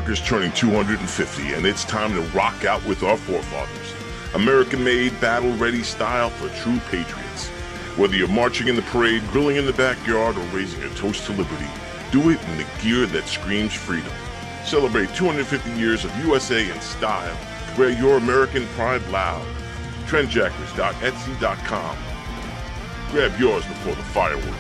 America's turning 250, and it's time to rock out with our forefathers. American-made, battle-ready style for true patriots. Whether you're marching in the parade, grilling in the backyard, or raising a toast to liberty, do it in the gear that screams freedom. Celebrate 250 years of USA in style. Wear your American pride loud. Trendjackers.etsy.com. Grab yours before the fireworks.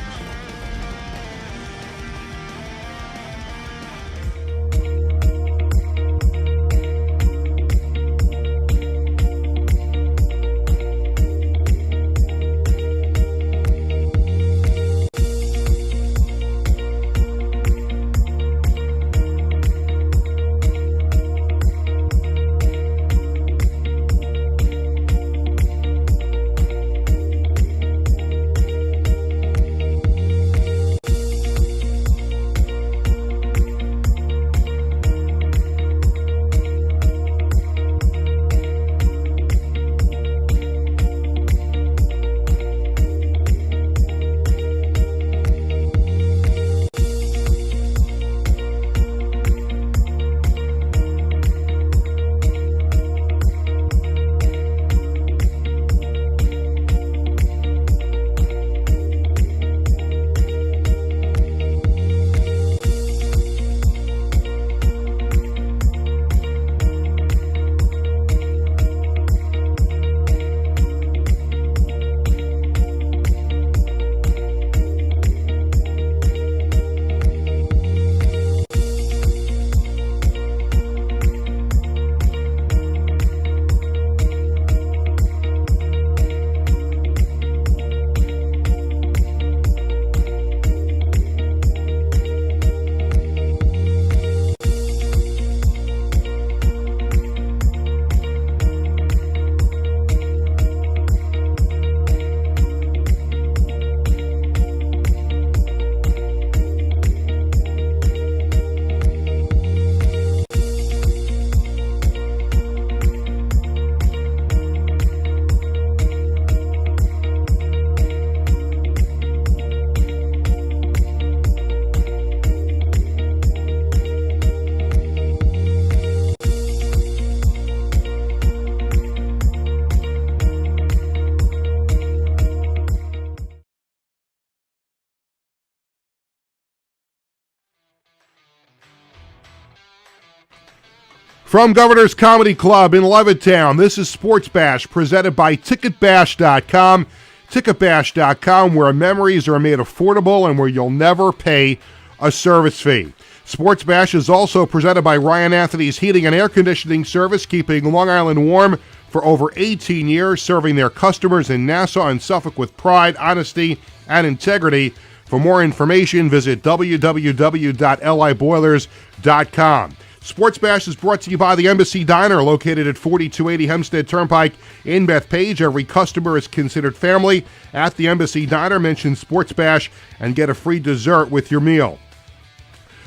From Governor's Comedy Club in Levittown, this is Sports Bash, presented by TicketBash.com. TicketBash.com, where memories are made affordable and where you'll never pay a service fee. Sports Bash is also presented by Ryan Anthony's Heating and Air Conditioning Service, keeping Long Island warm for over 18 years, serving their customers in Nassau and Suffolk with pride, honesty, and integrity. For more information, visit www.liboilers.com. Sports Bash is brought to you by the Embassy Diner, located at 4280 Hempstead Turnpike in Bethpage. Every customer is considered family at the Embassy Diner. Mention Sports Bash and get a free dessert with your meal.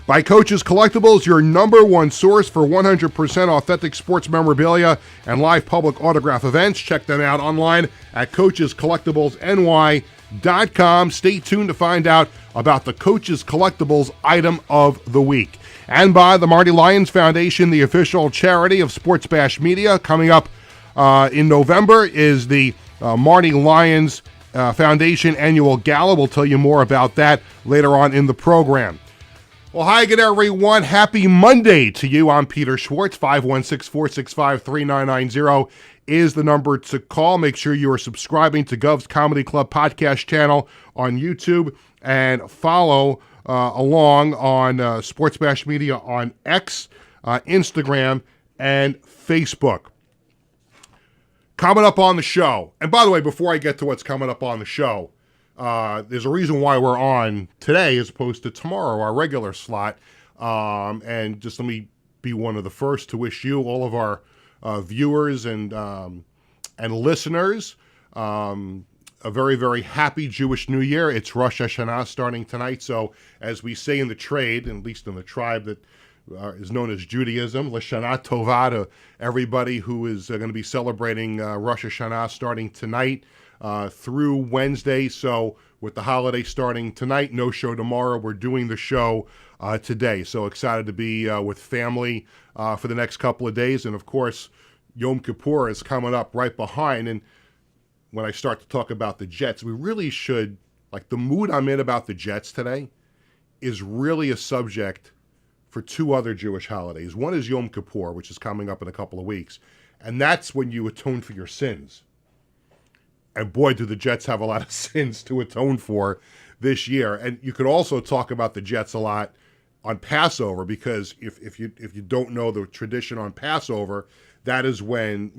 By Coach's Collectibles, your number one source for 100% authentic sports memorabilia and live public autograph events. Check them out online at coachescollectiblesny.com. Stay tuned to find out about the Coach's Collectibles item of the week. And by the Marty Lyons Foundation, the official charity of Sports Bash Media. Coming up in November is the Marty Lyons Foundation Annual Gala. We'll tell you more about that later on in the program. Well, hi again, everyone. Happy Monday to you. I'm Peter Schwartz. 516-465-3990 is the number to call. Make sure you are subscribing to Govs Comedy Club podcast channel on YouTube and follow along on Sports Bash Media on X, Instagram, and Facebook. Coming up on the show, and by the way, before I get to what's coming up on the show, there's a reason why we're on today as opposed to tomorrow, our regular slot. And just let me be one of the first to wish you, all of our viewers and listeners, a very, very happy Jewish New Year. It's Rosh Hashanah starting tonight. So as we say in the trade, at least in the tribe that is known as Judaism, L'Shana Tova, to everybody who is going to be celebrating Rosh Hashanah starting tonight through Wednesday. So with the holiday starting tonight, no show tomorrow. We're doing the show today. So excited to be with family for the next couple of days. And of course, Yom Kippur is coming up right behind. And when I start to talk about the Jets, we really should, like the mood I'm in about the Jets today is really a subject for two other Jewish holidays. One is Yom Kippur, which is coming up in a couple of weeks. And that's when you atone for your sins. And boy, do the Jets have a lot of sins to atone for this year. And you could also talk about the Jets a lot on Passover, because if you don't know the tradition on Passover, that is when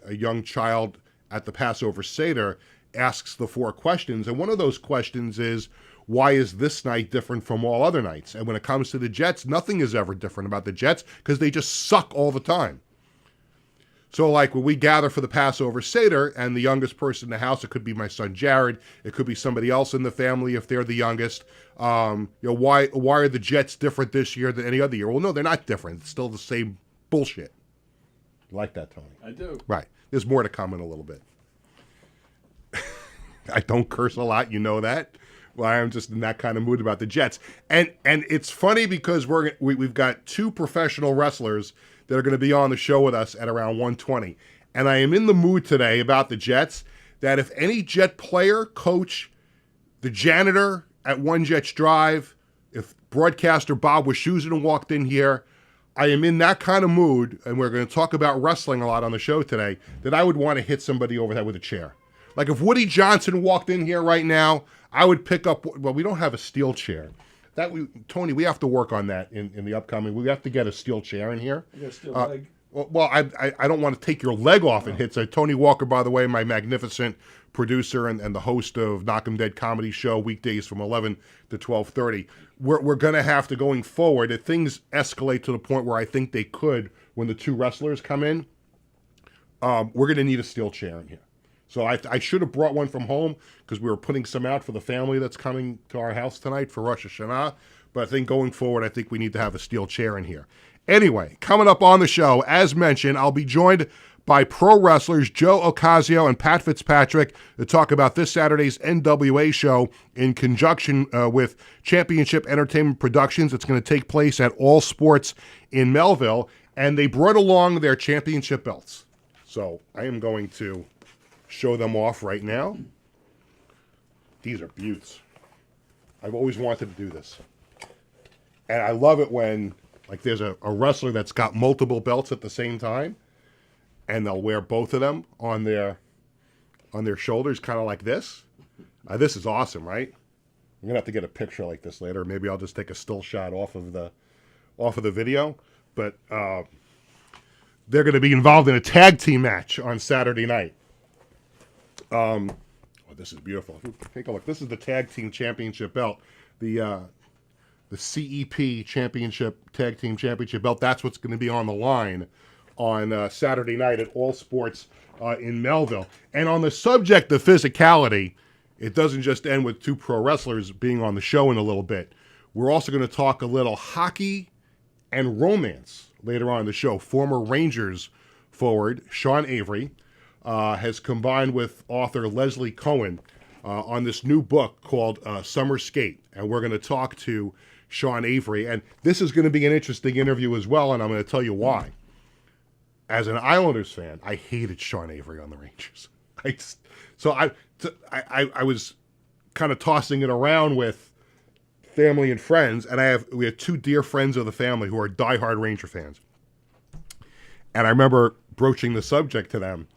a young child at the Passover Seder asks the 4 questions. And one of those questions is, why is this night different from all other nights? And when it comes to the Jets, nothing is ever different about the Jets because they just suck all the time. So like when we gather for the Passover Seder and the youngest person in the house, it could be my son Jared, it could be somebody else in the family if they're the youngest. Why are the Jets different this year than any other year? Well, no, they're not different. It's still the same bullshit. You like that, Tony? I do. Right. There's more to come in a little bit. I don't curse a lot, you know that. Well, I'm just in that kind of mood about the Jets. And it's funny because we've got 2 professional wrestlers that are going to be on the show with us at around 1:20. And I am in the mood today about the Jets that if any Jet player, coach, the janitor at One Jets Drive, if broadcaster Bob Wischusen walked in here, I am in that kind of mood, and we're going to talk about wrestling a lot on the show today, that I would want to hit somebody over that with a chair. Like if Woody Johnson walked in here right now, I would pick up, well, we don't have a steel chair. Tony, we have to work on that in the upcoming. We have to get a steel chair in here. You got a steel leg? Well, I don't want to take your leg off and hit. So Tony Walker, by the way, my magnificent producer and the host of Knock 'em Dead Comedy Show, weekdays from 11 to 12:30. We're going to have to, going forward, if things escalate to the point where I think they could when the 2 wrestlers come in, we're going to need a steel chair in here. So I should have brought one from home because we were putting some out for the family that's coming to our house tonight for Rosh Hashanah. But I think going forward, I think we need to have a steel chair in here. Anyway, coming up on the show, as mentioned, I'll be joined by pro wrestlers Joe Ocasio and Pat Fitzpatrick to talk about this Saturday's NWA show in conjunction with Championship Entertainment Productions. It's going to take place at All Sports in Melville, and they brought along their championship belts. So I am going to show them off right now. These are beauts. I've always wanted to do this. And I love it when like there's a wrestler that's got multiple belts at the same time, and they'll wear both of them on their shoulders, kind of like this. This is awesome, right? I'm gonna have to get a picture like this later. Maybe I'll just take a still shot off of the video. But they're going to be involved in a tag team match on Saturday night. Oh, this is beautiful. Take a look. This is the tag team championship belt. The CEP championship, tag team championship belt. That's what's going to be on the line on Saturday night at All Sports in Melville. And on the subject of physicality, it doesn't just end with 2 pro wrestlers being on the show in a little bit. We're also going to talk a little hockey and romance later on in the show. Former Rangers forward Sean Avery has combined with author Leslie Cohen on this new book called Summer Skate. And we're going to talk to Sean Avery. And this is going to be an interesting interview as well, and I'm going to tell you why. As an Islanders fan, I hated Sean Avery on the Rangers. I was kind of tossing it around with family and friends, and we have 2 dear friends of the family who are diehard Ranger fans. And I remember broaching the subject to them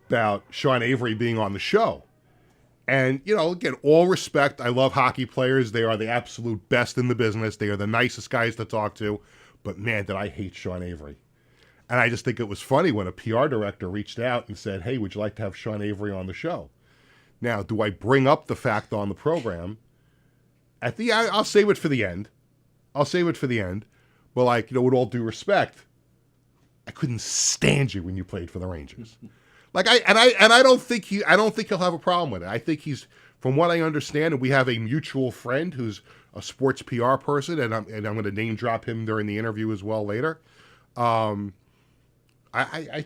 about Sean Avery being on the show. And, again, all respect, I love hockey players. They are the absolute best in the business. They are the nicest guys to talk to. But, man, did I hate Sean Avery. And I just think it was funny when a PR director reached out and said, hey, would you like to have Sean Avery on the show? Now, do I bring up the fact on the program? I'll save it for the end. But, with all due respect, I couldn't stand you when you played for the Rangers. I don't think he'll have a problem with it. I think he's, from what I understand, and we have a mutual friend who's a sports PR person, and I'm going to name drop him during the interview as well later. I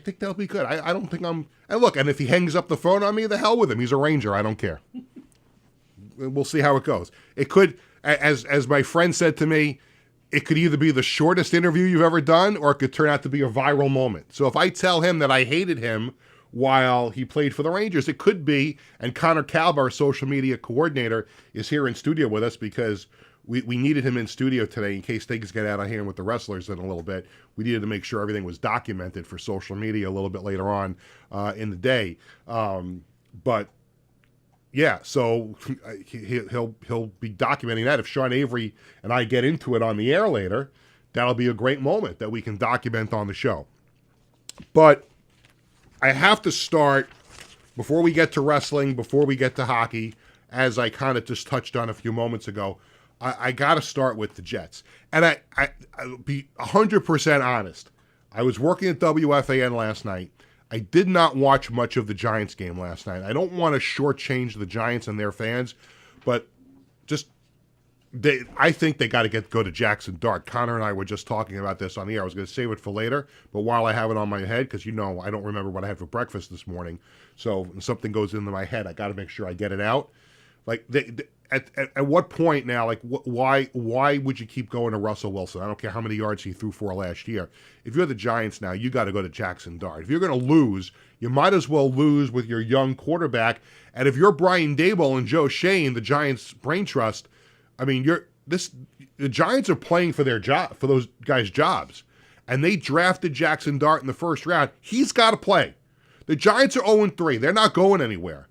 think that'll be good. I don't think and look, and if he hangs up the phone on me, the hell with him. He's a Ranger. I don't care. we'll see how it goes. It could, as my friend said to me, it could either be the shortest interview you've ever done, or it could turn out to be a viral moment. So if I tell him that I hated him while he played for the Rangers, it could be, and Connor Kalb, our social media coordinator, is here in studio with us because we needed him in studio today in case things get out of hand with the wrestlers in a little bit. We needed to make sure everything was documented for social media a little bit later on in the day. But yeah, so he'll be documenting that. If Sean Avery and I get into it on the air later, that'll be a great moment that we can document on the show. But I have to start, before we get to wrestling, before we get to hockey, as I kind of just touched on a few moments ago, I got to start with the Jets. And I'll be 100% honest. I was working at WFAN last night. I did not watch much of the Giants game last night. I don't want to shortchange the Giants and their fans, but I think they got to go to Jackson Dart. Connor and I were just talking about this on the air. I was going to save it for later, but while I have it on my head, because I don't remember what I had for breakfast this morning, so when something goes into my head, I got to make sure I get it out. Like, at what point now, like, why would you keep going to Russell Wilson? I don't care how many yards he threw for last year. If you're the Giants now, you got to go to Jackson Dart. If you're going to lose, you might as well lose with your young quarterback. And if you're Brian Daboll and Joe Shane, the Giants' brain trust, I mean, the Giants are playing for their job, for those guys' jobs. And they drafted Jackson Dart in the first round. He's got to play. The Giants are 0-3. They're not going anywhere.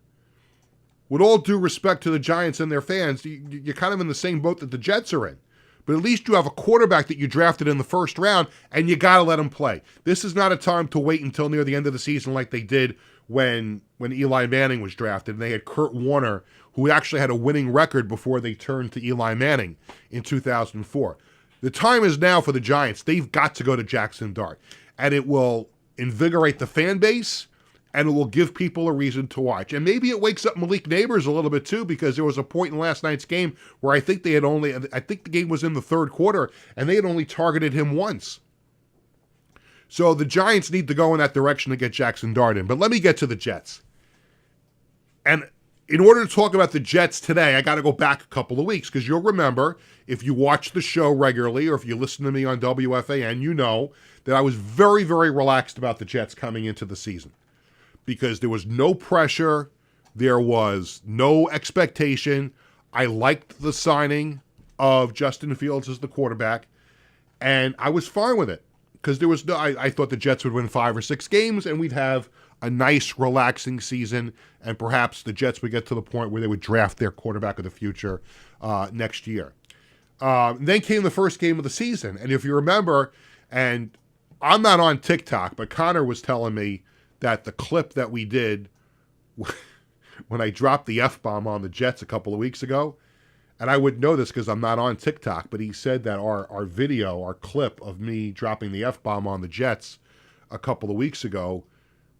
With all due respect to the Giants and their fans, you're kind of in the same boat that the Jets are in. But at least you have a quarterback that you drafted in the first round, and you got to let him play. This is not a time to wait until near the end of the season like they did when Eli Manning was drafted. And they had Kurt Warner, who actually had a winning record before they turned to Eli Manning in 2004. The time is now for the Giants. They've got to go to Jackson Dart. And it will invigorate the fan base, and it will give people a reason to watch. And maybe it wakes up Malik Neighbors a little bit too, because there was a point in last night's game where I think the game was in the third quarter, and they had only targeted him once. So the Giants need to go in that direction to get Jackson Dart in. But let me get to the Jets. And in order to talk about the Jets today, I got to go back a couple of weeks, because you'll remember, if you watch the show regularly or if you listen to me on WFAN, you know that I was very, very relaxed about the Jets coming into the season. Because there was no pressure, there was no expectation. I liked the signing of Justin Fields as the quarterback, and I was fine with it. Because there was I thought the Jets would win 5 or 6 games, and we'd have a nice, relaxing season, and perhaps the Jets would get to the point where they would draft their quarterback of the future next year. Then came the first game of the season, and if you remember, and I'm not on TikTok, but Connor was telling me that the clip that we did when I dropped the F-bomb on the Jets a couple of weeks ago, and I wouldn't know this because I'm not on TikTok, but he said that our video, our clip of me dropping the F-bomb on the Jets a couple of weeks ago,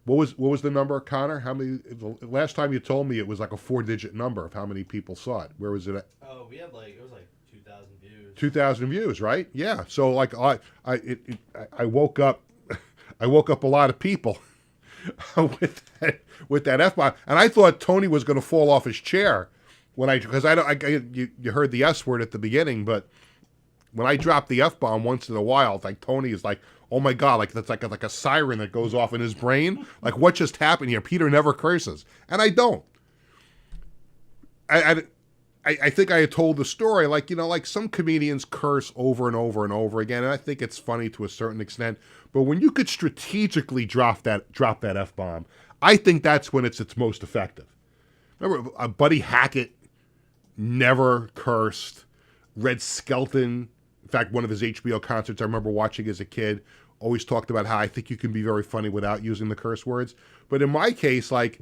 what was the number, Connor? How many? Last time you told me it was like a 4-digit number of how many people saw it. Where was it at? Oh, it was like 2,000 views. 2,000 views, right? Yeah. So like I woke up a lot of people with that F-bomb, and I thought Tony was going to fall off his chair because you heard the S word at the beginning, but when I drop the F-bomb once in a while, like Tony is like, oh my God, like that's like a siren that goes off in his brain. Like, what just happened here? Peter never curses, and I don't. I think I had told the story, like, like some comedians curse over and over and over again, and I think it's funny to a certain extent. But when you could strategically drop that F-bomb, I think that's when it's its most effective. Remember, Buddy Hackett never cursed. Red Skelton, in fact, one of his HBO concerts I remember watching as a kid, always talked about how I think you can be very funny without using the curse words. But in my case, like,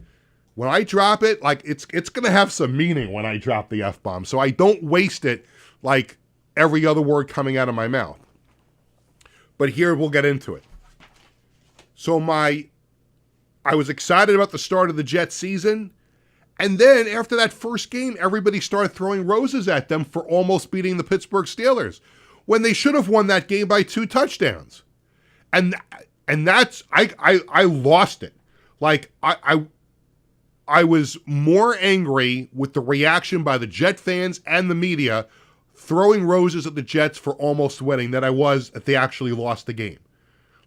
when I drop it, like, it's going to have some meaning when I drop the F-bomb. So I don't waste it like every other word coming out of my mouth. But here we'll get into it. So I was excited about the start of the Jets season. And then after that first game, everybody started throwing roses at them for almost beating the Pittsburgh Steelers when they should have won that game by 2 touchdowns. And that's, I lost it. Like, I was more angry with the reaction by the Jet fans and the media throwing roses at the Jets for almost winning than I was if they actually lost the game.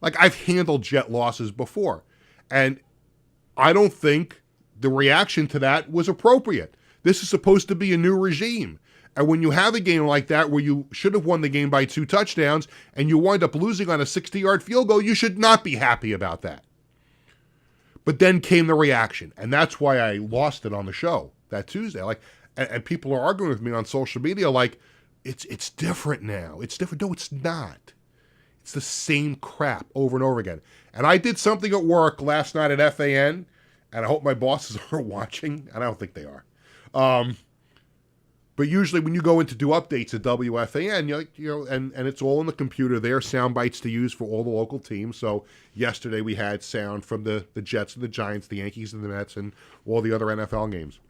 Like, I've handled Jet losses before, and I don't think the reaction to that was appropriate. This is supposed to be a new regime. And when you have a game like that where you should have won the game by 2 touchdowns and you wind up losing on a 60-yard field goal, you should not be happy about that. But then came the reaction, and that's why I lost it on the show that Tuesday. Like, and people are arguing with me on social media like, it's different now. It's different. No, it's not. It's the same crap over and over again. And I did something at work last night at FAN, and I hope my bosses are watching, and I don't think they are. But usually when you go in to do updates at WFAN, and it's all in the computer there, sound bites to use for all the local teams. So yesterday we had sound from the Jets and the Giants, the Yankees and the Mets, and all the other NFL games.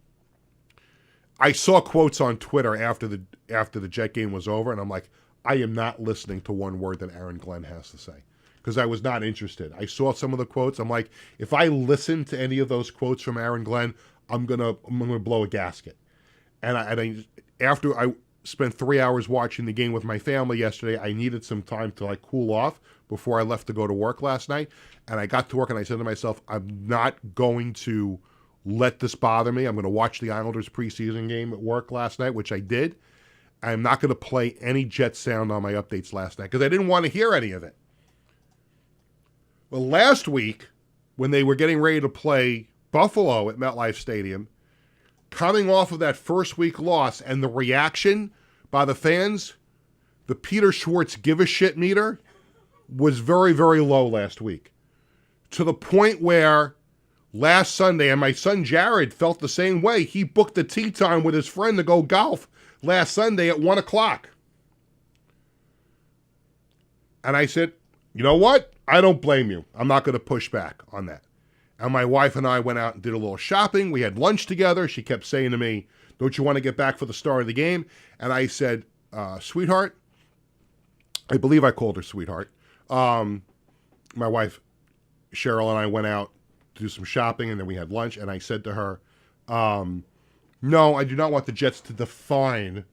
I saw quotes on Twitter after the Jet game was over, and I'm like, I am not listening to one word that Aaron Glenn has to say, because I was not interested. I saw some of the quotes. I'm like, if I listen to any of those quotes from Aaron Glenn, I'm gonna blow a gasket. And after I spent 3 hours watching the game with my family yesterday, I needed some time to like cool off before I left to go to work last night. And I got to work and I said to myself, I'm not going to let this bother me. I'm going to watch the Islanders preseason game at work last night, which I did. I'm not going to play any Jet sound on my updates last night because I didn't want to hear any of it. Well, last week, when they were getting ready to play Buffalo at MetLife Stadium, coming off of that first week loss and the reaction by the fans, the Peter Schwartz give a shit meter was very, very low last week. To the point where last Sunday, and my son Jared felt the same way, he booked a tea time with his friend to go golf last Sunday at 1 o'clock. And I said, you know what? I don't blame you. I'm not going to push back on that. And my wife and I went out and did a little shopping. We had lunch together. She kept saying to me, don't you want to get back for the start of the game? And I said, sweetheart, I believe I called her sweetheart. My wife, Cheryl, and I went out to do some shopping, and then we had lunch. And I said to her, no, I do not want the Jets to define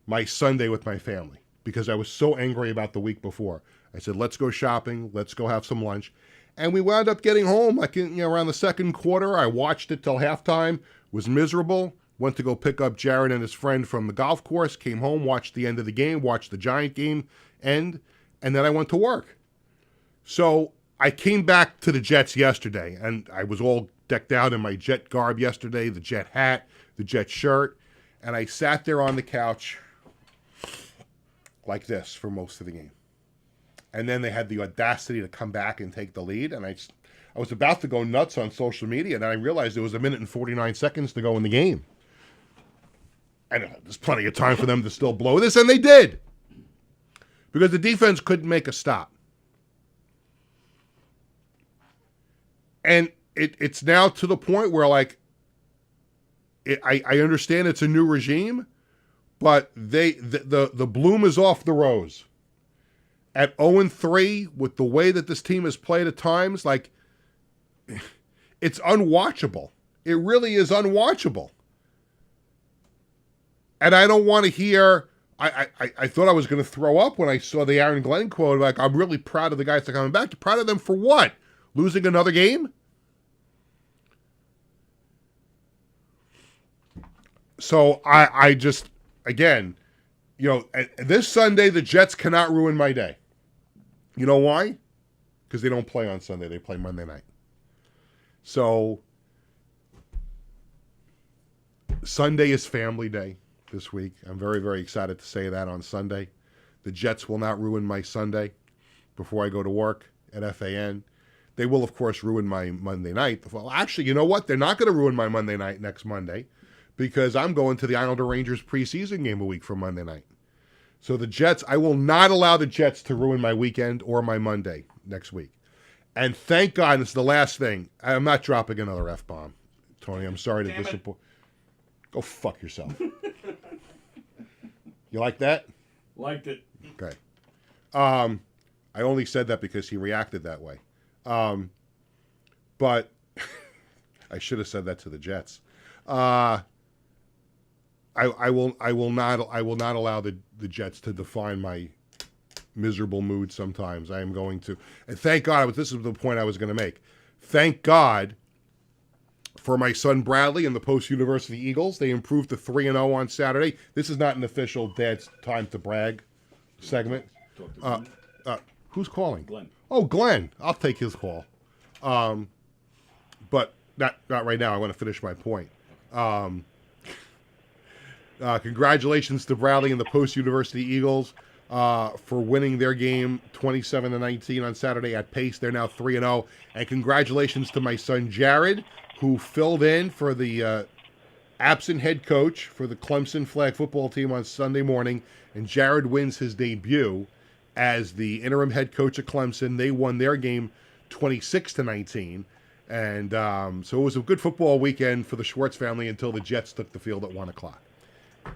my Sunday with my family because I was so angry about the week before. I said, let's go shopping. Let's go have some lunch. And we wound up getting home like around the second quarter. I watched it till halftime, was miserable, went to go pick up Jared and his friend from the golf course, came home, watched the end of the game, watched the Giant game end, and then I went to work. So I came back to the Jets yesterday, and I was all decked out in my Jet garb yesterday, the Jet hat, the Jet shirt, and I sat there on the couch like this for most of the game. And then they had the audacity to come back and take the lead. And I was about to go nuts on social media, and then I realized there was 1 minute and 49 seconds to go in the game. And there's plenty of time for them to still blow this, and they did. Because the defense couldn't make a stop. And it's now to the point where, like, I understand it's a new regime, but the bloom is off the rose. At 0-3, with the way that this team has played at times, like, it's unwatchable. It really is unwatchable. And I don't want to hear, I thought I was going to throw up when I saw the Aaron Glenn quote, like, I'm really proud of the guys that are coming back. You're proud of them for what? Losing another game? So I just, again, this Sunday, the Jets cannot ruin my day. You know why? Because they don't play on Sunday. They play Monday night. So Sunday is family day this week. I'm very, very excited to say that on Sunday. The Jets will not ruin my Sunday before I go to work at FAN. They will, of course, ruin my Monday night. Well, actually, you know what? They're not going to ruin my Monday night next Monday because I'm going to the Islander Rangers preseason game a week from Monday night. So the Jets, I will not allow the Jets to ruin my weekend or my Monday next week. And thank God, it's the last thing. I'm not dropping another F-bomb, Tony. I'm sorry to disappoint. Go fuck yourself. You like that? Liked it. Okay. I only said that because he reacted that way. But I should have said that to the Jets. I will not allow the Jets to define my miserable mood sometimes. I am going to, and thank God, this is the point I was going to make. Thank God for my son Bradley and the post-university Eagles. They improved to 3-0 on Saturday. This is not an official Dad's Time to Brag segment. Who's calling? Glenn. Oh, Glenn. I'll take his call. But not right now. I want to finish my point. Congratulations to Bradley and the post-university Eagles for winning their game 27-19 on Saturday at Pace. They're now 3-0. And congratulations to my son Jared, who filled in for the absent head coach for the Clemson flag football team on Sunday morning. And Jared wins his debut as the interim head coach of Clemson. They won their game 26-19. And so it was a good football weekend for the Schwartz family until the Jets took the field at 1 o'clock.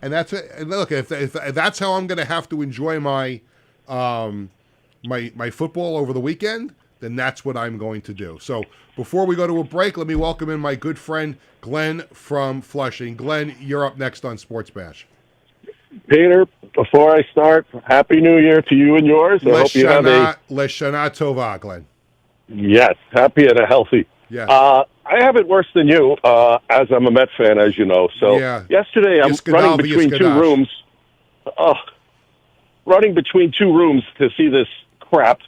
And that's it. And look, if that's how I'm going to have to enjoy my my football over the weekend, then that's what I'm going to do. So before we go to a break, let me welcome in my good friend Glenn from Flushing. Glenn, you're up next on Sports Bash. Peter, before I start, Happy New Year to you and yours. I hope you have Leshana Tova, Glenn. Yes, happy and healthy. Yeah. I have it worse than you, as I'm a Met fan, as you know. So yesterday I'm running between two rooms. Running between two rooms to see this crap,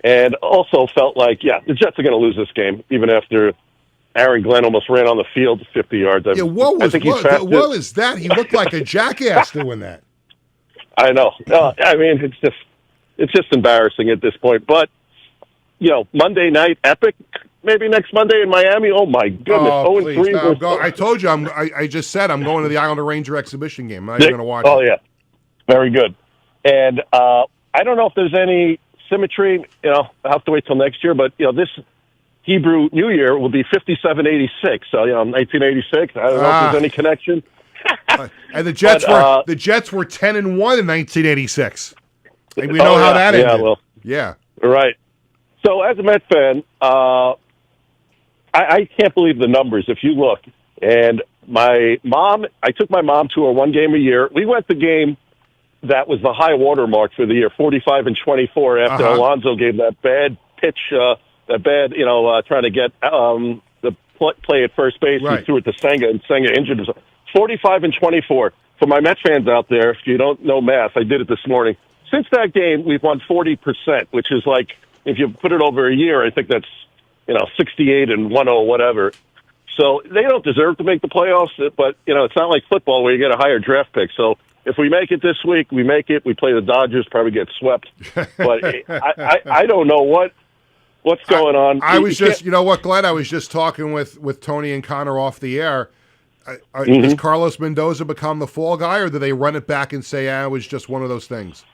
and also felt like, the Jets are going to lose this game, even after Aaron Glenn almost ran on the field 50 yards. What is that? He looked like a jackass doing that. I know. I mean, it's just embarrassing at this point. But, Monday night, epic. Maybe next Monday in Miami. Oh, my goodness. 0-3. No, I told you. I just said I'm going to the Islander Ranger exhibition game. I'm not even going to watch it. Oh, yeah. Very good. And I don't know if there's any symmetry. I'll have to wait till next year. But, this Hebrew New Year will be 5786. So, 1986. I don't know if there's any connection. And the Jets were 10-1 in 1986. And we know how that ended. Right. So as a Met fan, I can't believe the numbers. If you look, and I took my mom to a one game a year. We went the game that was the high water mark for the year, 45-24, after Alonso gave that bad pitch, trying to get the play at first base. Right. He threw it to Senga, and Senga injured himself. 45-24. For my Met fans out there, if you don't know math, I did it this morning. Since that game, we've won 40%, which is like, if you put it over a year, I think that's, 68-10, whatever. So they don't deserve to make the playoffs, but, it's not like football where you get a higher draft pick. So if we make it this week, we make it. We play the Dodgers, probably get swept. But I don't know what's going on. I was just, you know what, Glenn? I was just talking with Tony and Connor off the air. Does Carlos Mendoza become the fall guy, or do they run it back and say, it was just one of those things?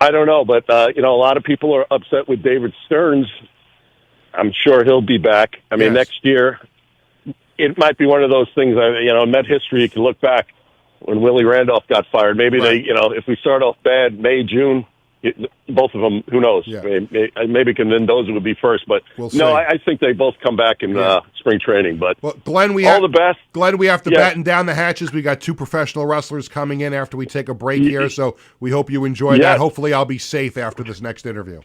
I don't know, but, a lot of people are upset with David Stearns. I'm sure he'll be back. I mean, next year, it might be one of those things, in Met history, you can look back when Willie Randolph got fired. Maybe if we start off bad, May, June, both of them, who knows? Yeah. Maybe Mendoza would be first, but I think they both come back in spring training. But Glenn, the best. Glenn, we have to batten down the hatches. We got two professional wrestlers coming in after we take a break here, so we hope you enjoy that. Hopefully, I'll be safe after this next interview.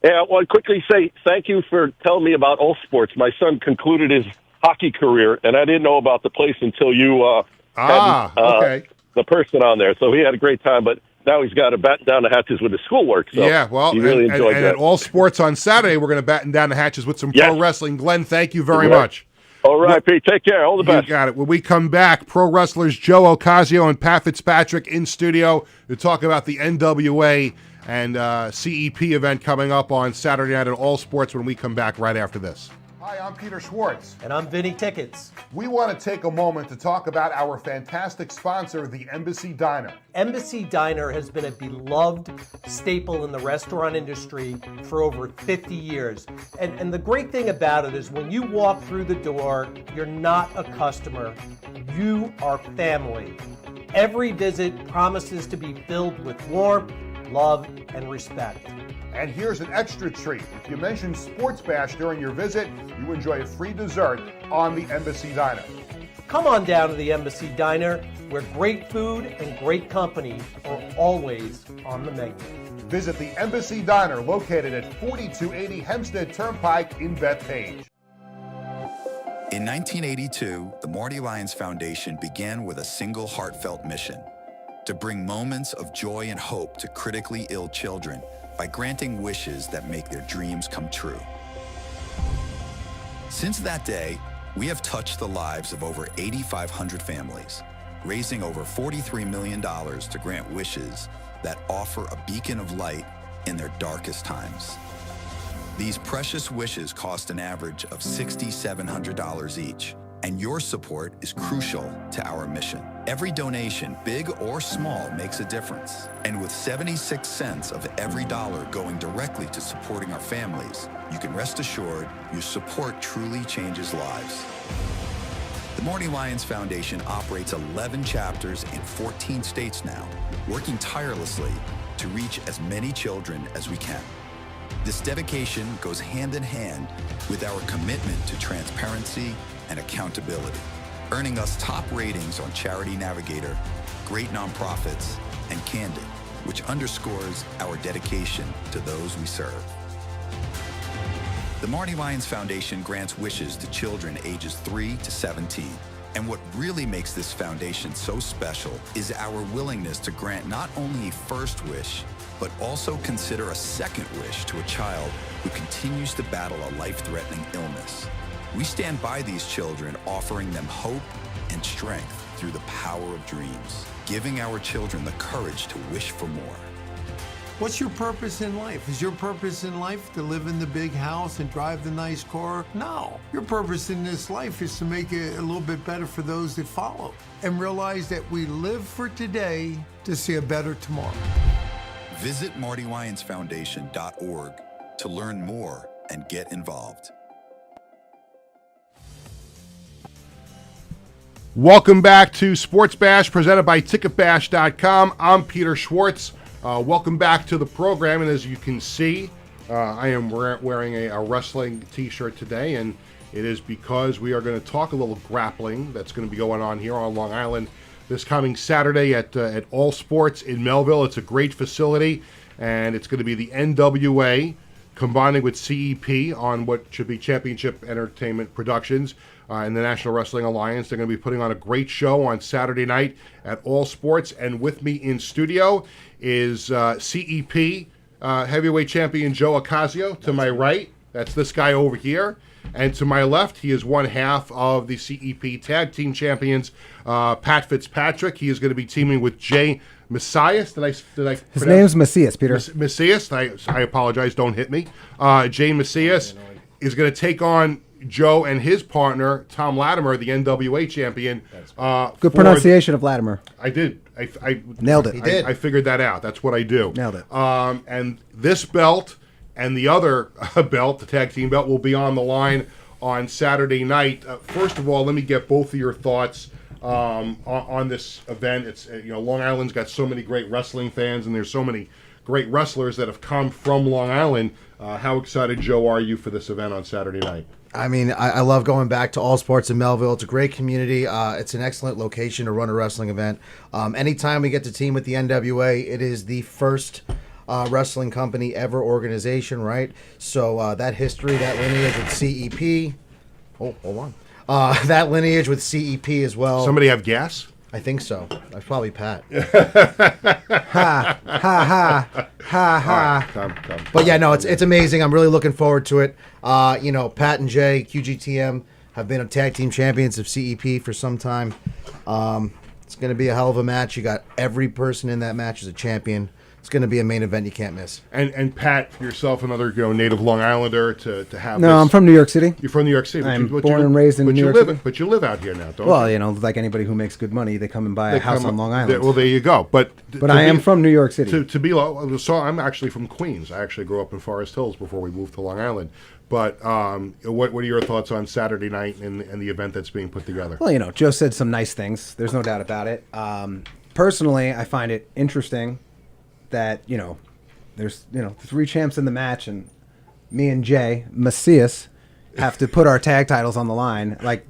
Yeah, well, I'd quickly say thank you for telling me about all sports. My son concluded his hockey career, and I didn't know about the place until you had the person on there. So he had a great time, but now he's got to batten down the hatches with his schoolwork. So he really enjoyed that. And at All Sports on Saturday, we're going to batten down the hatches with some pro wrestling. Glenn, thank you very much. All right, Pete. Take care. All the best. You got it. When we come back, pro wrestlers Joe Ocasio and Pat Fitzpatrick in studio to talk about the NWA and CEP event coming up on Saturday night at All Sports when we come back right after this. Hi, I'm Peter Schwartz. And I'm Vinny Tickets. We want to take a moment to talk about our fantastic sponsor, the Embassy Diner. Embassy Diner has been a beloved staple in the restaurant industry for over 50 years. And the great thing about it is when you walk through the door, you're not a customer, you are family. Every visit promises to be filled with warmth, love, and respect. And here's an extra treat. If you mention Sports Bash during your visit, you enjoy a free dessert on the Embassy Diner. Come on down to the Embassy Diner, where great food and great company are always on the menu. Visit the Embassy Diner, located at 4280 Hempstead Turnpike in Bethpage. In 1982, the Marty Lyons Foundation began with a single heartfelt mission: to bring moments of joy and hope to critically ill children by granting wishes that make their dreams come true. Since that day, we have touched the lives of over 8,500 families, raising over $43 million to grant wishes that offer a beacon of light in their darkest times. These precious wishes cost an average of $6,700 each, and your support is crucial to our mission. Every donation, big or small, makes a difference. And with 76 cents of every dollar going directly to supporting our families, you can rest assured your support truly changes lives. The Marty Lyons Foundation operates 11 chapters in 14 states now, working tirelessly to reach as many children as we can. This dedication goes hand in hand with our commitment to transparency and accountability, earning us top ratings on Charity Navigator, Great Nonprofits, and Candid, which underscores our dedication to those we serve. The Marty Lyons Foundation grants wishes to children ages 3 to 17. And what really makes this foundation so special is our willingness to grant not only a first wish, but also consider a second wish to a child who continues to battle a life-threatening illness. We stand by these children, offering them hope and strength through the power of dreams, giving our children the courage to wish for more. What's your purpose in life? Is your purpose in life to live in the big house and drive the nice car? No. Your purpose in this life is to make it a little bit better for those that follow and realize that we live for today to see a better tomorrow. Visit MartyLyonsFoundation.org to learn more and get involved. Welcome back to Sports Bash, presented by TicketBash.com. I'm Peter Schwartz. Welcome back to the program, and as you can see, I am wearing a wrestling t-shirt today, and it is because we are going to talk a little grappling that's going to be going on here on Long Island this coming Saturday at All Sports in Melville. It's a great facility, and it's going to be the NWA combining with CEP on what should be Championship Entertainment Productions and the National Wrestling Alliance. They're going to be putting on a great show on Saturday night at All Sports, and with me in studio is CEP heavyweight champion Joe Ocasio. To my right, that's this guy over here. And to my left, he is one half of the CEP Tag Team Champions, Pat Fitzpatrick. He is going to be teaming with Jay Macias. Did I His name's Macias, Peter. Macias. I apologize. Don't hit me. Jay Macias is going to take on Joe and his partner, Tom Latimer, the NWA champion. Good pronunciation of Latimer. I did. I Nailed it. I figured that out. That's what I do. Nailed it. And this belt and the other belt, the tag team belt, will be on the line on Saturday night. First of all, let me get both of your thoughts on this event. It's Long Island's got so many great wrestling fans, and there's so many great wrestlers that have come from Long Island. How excited, Joe, are you for this event on Saturday night? I mean, I love going back to All Sports in Melville. It's a great community. It's an excellent location to run a wrestling event. Anytime we get to team with the NWA, it is the first wrestling company ever organization, right? So that history, that lineage with CEP. Oh, hold on. That lineage with CEP as well. Somebody have gas? I think so. That's probably Pat. Ha, ha, ha, ha, ha. Come. But yeah, no, it's amazing. I'm really looking forward to it. Pat and Jay, QGTM, have been tag team champions of CEP for some time. It's going to be a hell of a match. You got every person in that match is a champion. It's going to be a main event you can't miss. And Pat, yourself, another native Long Islander, to have No, this. I'm from New York City. You're from New York City. I'm born and raised in New York City. But you live out here now, don't you? Well, like anybody who makes good money, they come and buy a house on Long Island. Well, there you go. But I am from New York City. So I'm actually from Queens. I actually grew up in Forest Hills before we moved to Long Island. But what are your thoughts on Saturday night and the event that's being put together? Well, Joe said some nice things. There's no doubt about it. Personally, I find it interesting that, there's 3 champs in the match, and me and Jay Macias have to put our tag titles on the line. Like,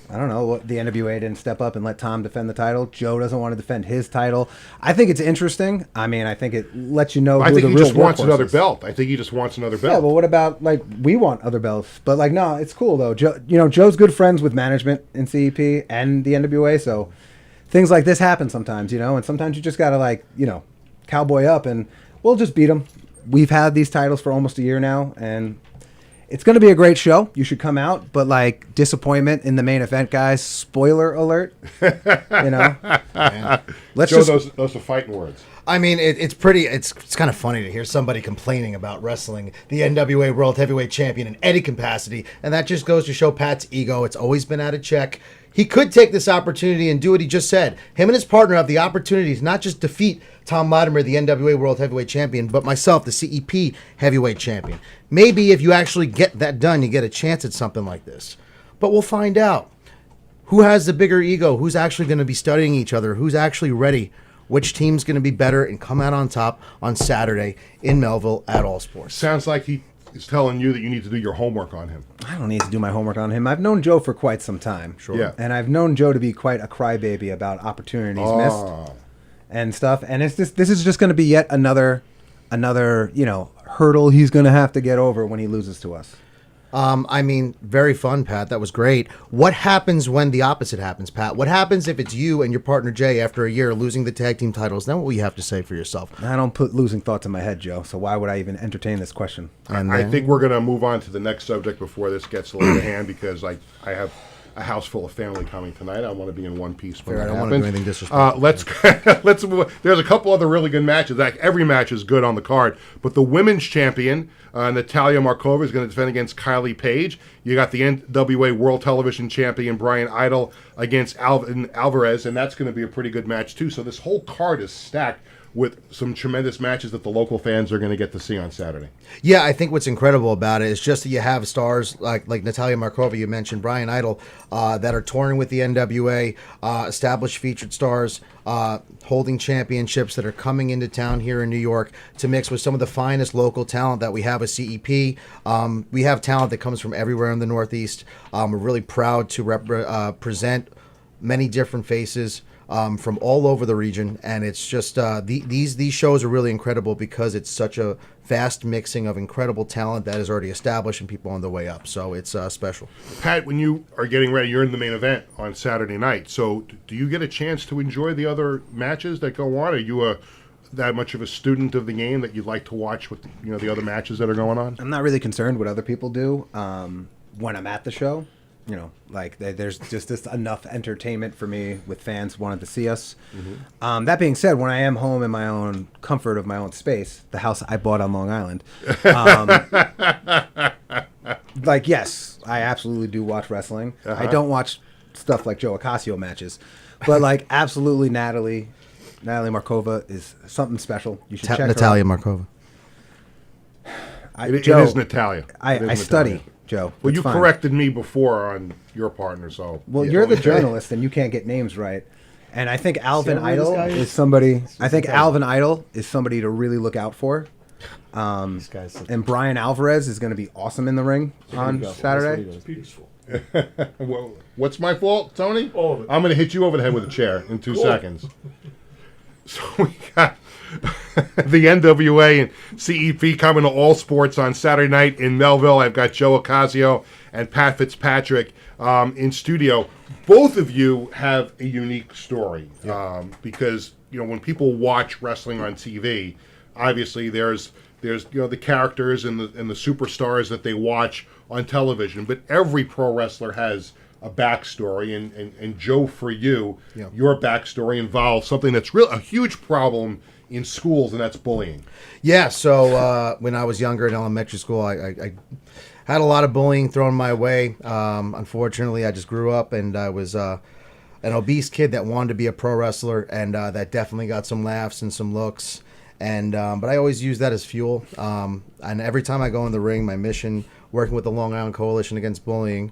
I don't know, the NWA didn't step up and let Tom defend the title. Joe doesn't want to defend his title. I think it's interesting. I mean, I think it lets you know who I think the he real just wants workhorse another is. belt. I think he just wants another Yeah, belt. but what about, like, we want other belts? But, like, no, it's cool, though. Joe's good friends with management in CEP and the NWA, so things like this happen sometimes, and sometimes you just got to, like, cowboy up, and we'll just beat them. We've had these titles for almost a year now, and it's going to be a great show. You should come out, but, like, disappointment in the main event, guys. Spoiler alert. Let's Joe, just... those are fighting words. I mean, it's kind of funny to hear somebody complaining about wrestling the NWA World Heavyweight Champion in any capacity, and that just goes to show Pat's ego. It's always been out of check. He could take this opportunity and do what he just said. Him and his partner have the opportunity to not just defeat Tom Latimer, the NWA World Heavyweight Champion, but myself, the CEP Heavyweight Champion. Maybe if you actually get that done, you get a chance at something like this. But we'll find out. Who has the bigger ego? Who's actually going to be studying each other? Who's actually ready? Which team's going to be better and come out on top on Saturday in Melville at All Sports? Sounds like he is telling you that you need to do your homework on him. I don't need to do my homework on him. I've known Joe for quite some time. Sure. Yeah. And I've known Joe to be quite a crybaby about opportunities missed and stuff. And this is just going to be yet another hurdle he's going to have to get over when he loses to us. I mean, very fun, Pat. That was great. What happens when the opposite happens, Pat? What happens if it's you and your partner Jay after a year losing the tag team titles? Then what will you have to say for yourself? I don't put losing thoughts in my head, Joe, so why would I even entertain this question? I think we're going to move on to the next subject before this gets a little out of hand, because I have a house full of family coming tonight. I want to be in one piece when Fair, that I don't happens. want to do anything disrespectful. Let's move on. There's a couple other really good matches. Like, every match is good on the card, but the women's champion, Natalia Markova, is going to defend against Kylie Page. You got the NWA World Television Champion Brian Idol against Alvin Alvarez, and that's going to be a pretty good match too. So this whole card is stacked with some tremendous matches that the local fans are going to get to see on Saturday. Yeah, I think what's incredible about it is just that you have stars like Natalia Markova, you mentioned, Brian Idol, that are touring with the NWA, established featured stars, holding championships that are coming into town here in New York to mix with some of the finest local talent that we have at CEP. We have talent that comes from everywhere in the Northeast. We're really proud to present many different faces from all over the region, and it's just these shows are really incredible because it's such a vast mixing of incredible talent that is already established and people on the way up. So it's special. Pat, when you are getting ready, you're in the main event on Saturday night. So do you get a chance to enjoy the other matches that go on? Are you that much of a student of the game that you'd like to watch with the other matches that are going on? I'm not really concerned what other people do when I'm at the show. There's just enough entertainment for me with fans wanting to see us. Mm-hmm. That being said, when I am home in my own comfort of my own space, the house I bought on Long Island, yes, I absolutely do watch wrestling. I don't watch stuff like Joe Ocasio matches, but absolutely Natalia Markova is something special. You should check Natalia her out. Markova. It is Natalia. I study. Joe. Well, you corrected me before on your partner, so... Well, you're the journalist, and you can't get names right. And I think Alvin Idol is somebody... Alvin Idol is somebody to really look out for. And Brian Alvarez is going to be awesome in the ring on Saturday. Peaceful. Well, what's my fault, Tony? All of it. I'm going to hit you over the head with a chair in 2 seconds. So we got the NWA and CEP coming to All Sports on Saturday night in Melville. I've got Joe Ocasio and Pat Fitzpatrick in studio. Both of you have a unique story because when people watch wrestling on TV, obviously there's the characters and the superstars that they watch on television, but every pro wrestler has a backstory, and Joe, for you, your backstory involves something that's a huge problem in schools, and that's bullying. Yeah, so when I was younger in elementary school, I had a lot of bullying thrown my way. Unfortunately, I just grew up, and I was an obese kid that wanted to be a pro wrestler, and that definitely got some laughs and some looks. And but I always use that as fuel. And every time I go in the ring, my mission, working with the Long Island Coalition Against Bullying,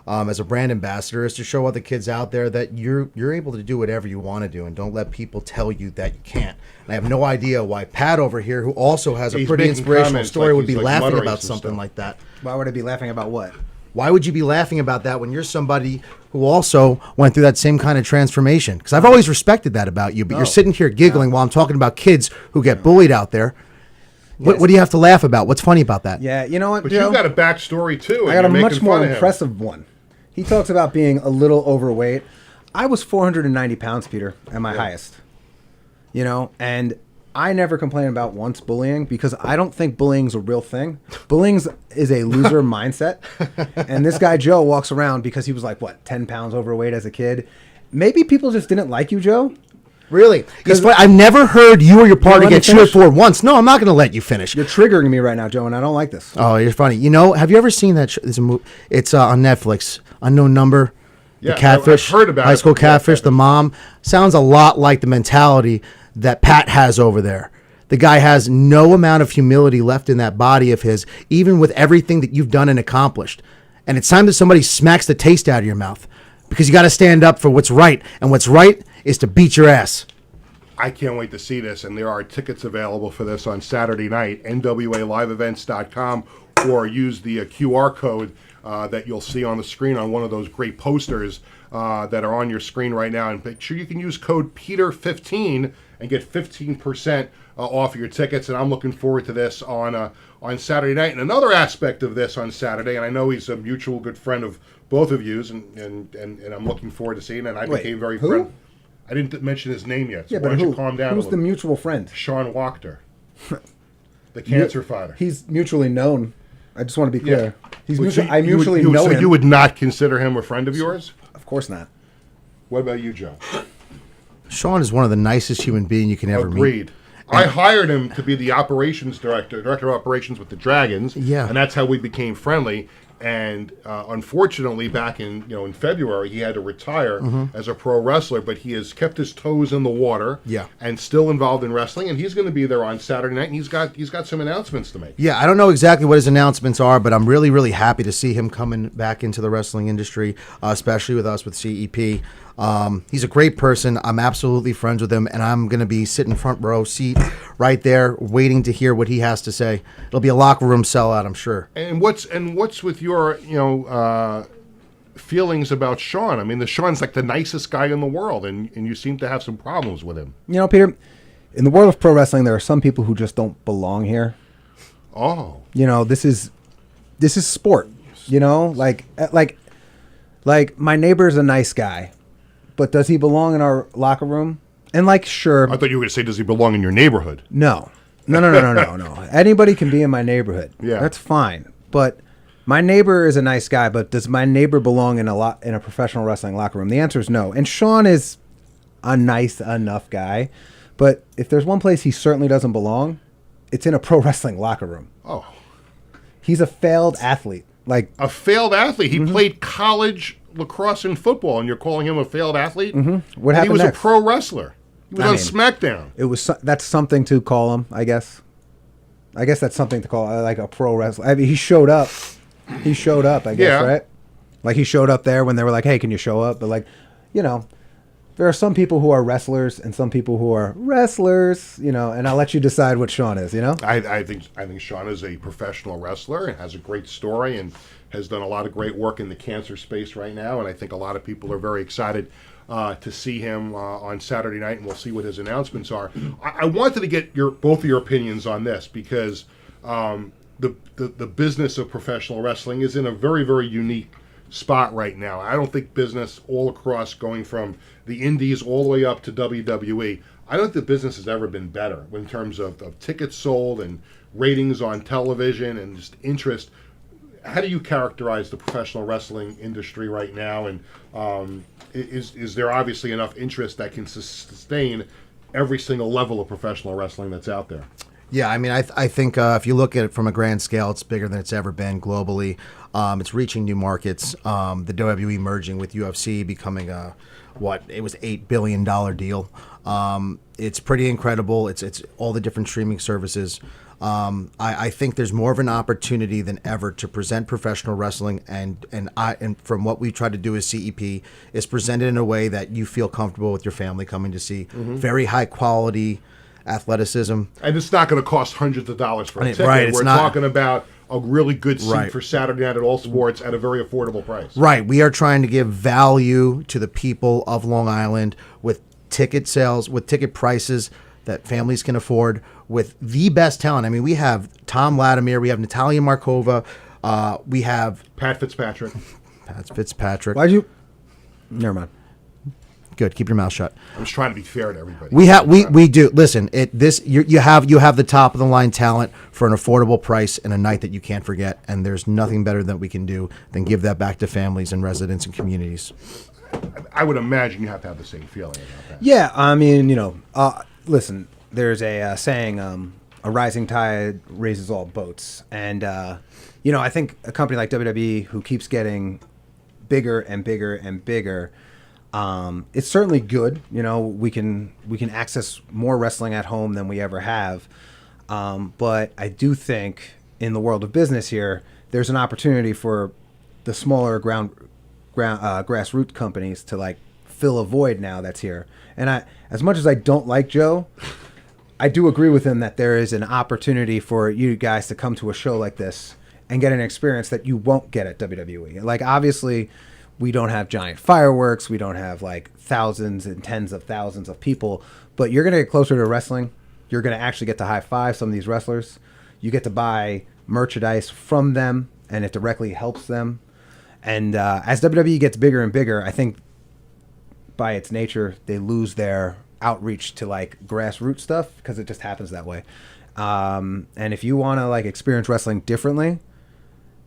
as a brand ambassador is to show other kids out there that you're able to do whatever you want to do, and don't let people tell you that you can't. And I have no idea why Pat over here, who also has a pretty inspirational story, would be laughing about something like that. Why would I be laughing about what? Why would you be laughing about that when you're somebody who also went through that same kind of transformation? Because I've always respected that about you, but you're sitting here giggling while I'm talking about kids who get bullied out there. What do you have to laugh about? What's funny about that? Yeah, you know what, But Joe? you got a backstory too. I got a much more impressive one. He talks about being a little overweight. I was 490 pounds, Peter, at my highest. You know, and I never complain about once bullying because I don't think bullying's a real thing. Bullying is a loser mindset. And this guy, Joe, walks around because he was like, 10 pounds overweight as a kid. Maybe people just didn't like you, Joe. Really? I've never heard you or your partner get cheered for once. No, I'm not going to let you finish. You're triggering me right now, Joe, and I don't like this. Oh, you're funny. You know, have you ever seen that? It's on Netflix. Unknown Number. Yeah, the catfish. I've heard about high school it. catfish. The mom sounds a lot like the mentality that Pat has over there. The guy has no amount of humility left in that body of his, even with everything that you've done and accomplished. And it's time that somebody smacks the taste out of your mouth, because you got to stand up for what's right, and what's right is to beat your ass. I can't wait to see this, and there are tickets available for this on Saturday night, nwaliveevents.com, or use the QR code that you'll see on the screen on one of those great posters that are on your screen right now. And make sure you can use code PETER15 and get 15% off your tickets. And I'm looking forward to this on Saturday night. And another aspect of this on Saturday, and I know he's a mutual good friend of both of yous, and I'm looking forward to seeing it. And I became very friendly. I didn't mention his name yet, so why don't you calm down a little. Who's the mutual friend? Sean Wachter, the cancer fighter. He's mutually known. I just want to be clear. Yeah. I mutually know him. So you would not consider him a friend of yours? Of course not. What about you, Joe? Sean is one of the nicest human beings you can ever meet. Agreed. I hired him to be the operations director of operations with the Dragons. Yeah. And that's how we became friendly. And unfortunately, back in February, he had to retire as a pro wrestler. But he has kept his toes in the water, and still involved in wrestling. And he's going to be there on Saturday night. And he's got some announcements to make. Yeah, I don't know exactly what his announcements are, but I'm really, really happy to see him coming back into the wrestling industry, especially with us with CEP. He's a great person. I'm absolutely friends with him, and I'm going to be sitting front row seat right there waiting to hear what he has to say. It'll be a locker room sellout, I'm sure. And what's with your feelings about Sean? I mean, Sean's like the nicest guy in the world, and you seem to have some problems with him. You know, Peter, in the world of pro wrestling, there are some people who just don't belong here. Oh. You know, this is sport. You know, like my neighbor's a nice guy. But does he belong in our locker room? And sure. I thought you were going to say, does he belong in your neighborhood? No. Anybody can be in my neighborhood. Yeah. That's fine. But my neighbor is a nice guy, but does my neighbor belong in a professional wrestling locker room? The answer is no. And Sean is a nice enough guy. But if there's one place he certainly doesn't belong, it's in a pro wrestling locker room. Oh. He's a failed athlete. A failed athlete? He played college lacrosse and football, and you're calling him a failed athlete? What happened? He was next? a pro wrestler. He was on SmackDown. That's something to call him, I guess. I guess that's something to call like a pro wrestler. I mean, he showed up. I guess, right? Like he showed up there when they were like, "Hey, can you show up?" But there are some people who are wrestlers and some people who are wrestlers. And I'll let you decide what Sean is. I think Sean is a professional wrestler and has a great story and has done a lot of great work in the cancer space right now. And I think a lot of people are very excited to see him on Saturday night, and we'll see what his announcements are. I wanted to get both of your opinions on this because the business of professional wrestling is in a very, very unique spot right now. I don't think business all across, going from the indies all the way up to WWE, I don't think the business has ever been better in terms of tickets sold and ratings on television and just interest. How do you characterize the professional wrestling industry right now? And is there obviously enough interest that can sustain every single level of professional wrestling that's out there? Yeah, I mean, I think if you look at it from a grand scale, it's bigger than it's ever been globally. It's reaching new markets. The WWE merging with UFC, becoming it was $8 billion deal. It's pretty incredible. It's all the different streaming services. I think there's more of an opportunity than ever to present professional wrestling, and from what we try to do as CEP is present it in a way that you feel comfortable with your family coming to see. Very high quality athleticism, and it's not going to cost hundreds of dollars for a ticket. Right, We're talking about a really good seat for Saturday night at All Sports at a very affordable price. Right, we are trying to give value to the people of Long Island with ticket sales, with ticket prices that families can afford, with the best talent. I mean, we have Tom Latimer, we have Natalia Markova, we have Pat Fitzpatrick. Why'd you? Never mind. Good. Keep your mouth shut. I'm just trying to be fair to everybody. We do. Listen, you have the top of the line talent for an affordable price and a night that you can't forget. And there's nothing better that we can do than give that back to families and residents and communities. I would imagine you have to have the same feeling about that. Yeah, I mean, listen, there's a saying, a rising tide raises all boats. And, I think a company like WWE, who keeps getting bigger and bigger and bigger, it's certainly good. We can access more wrestling at home than we ever have. But I do think in the world of business here, there's an opportunity for the smaller grassroots companies to fill a void now that's here. And as much as I don't like Joe, I do agree with him that there is an opportunity for you guys to come to a show like this and get an experience that you won't get at WWE. Obviously, we don't have giant fireworks. We don't have thousands and tens of thousands of people. But you're going to get closer to wrestling. You're going to actually get to high five some of these wrestlers. You get to buy merchandise from them, and it directly helps them. And as WWE gets bigger and bigger, I think by its nature, they lose their outreach to grassroots stuff because it just happens that way. And if you want to experience wrestling differently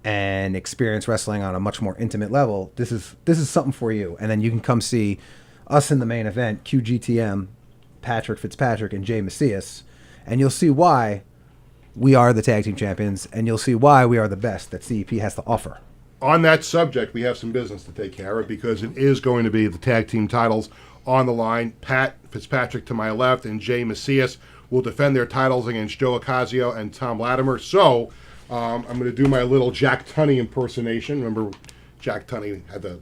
and experience wrestling on a much more intimate level, this is something for you. And then you can come see us in the main event, QGTM, Patrick Fitzpatrick, and Jay Macias, and you'll see why we are the tag team champions, and you'll see why we are the best that CEP has to offer. On that subject, we have some business to take care of because it is going to be the tag team titles on the line. Pat Fitzpatrick to my left and Jay Macias will defend their titles against Joe Ocasio and Tom Latimer. So I'm going to do my little Jack Tunney impersonation. Remember, Jack Tunney had to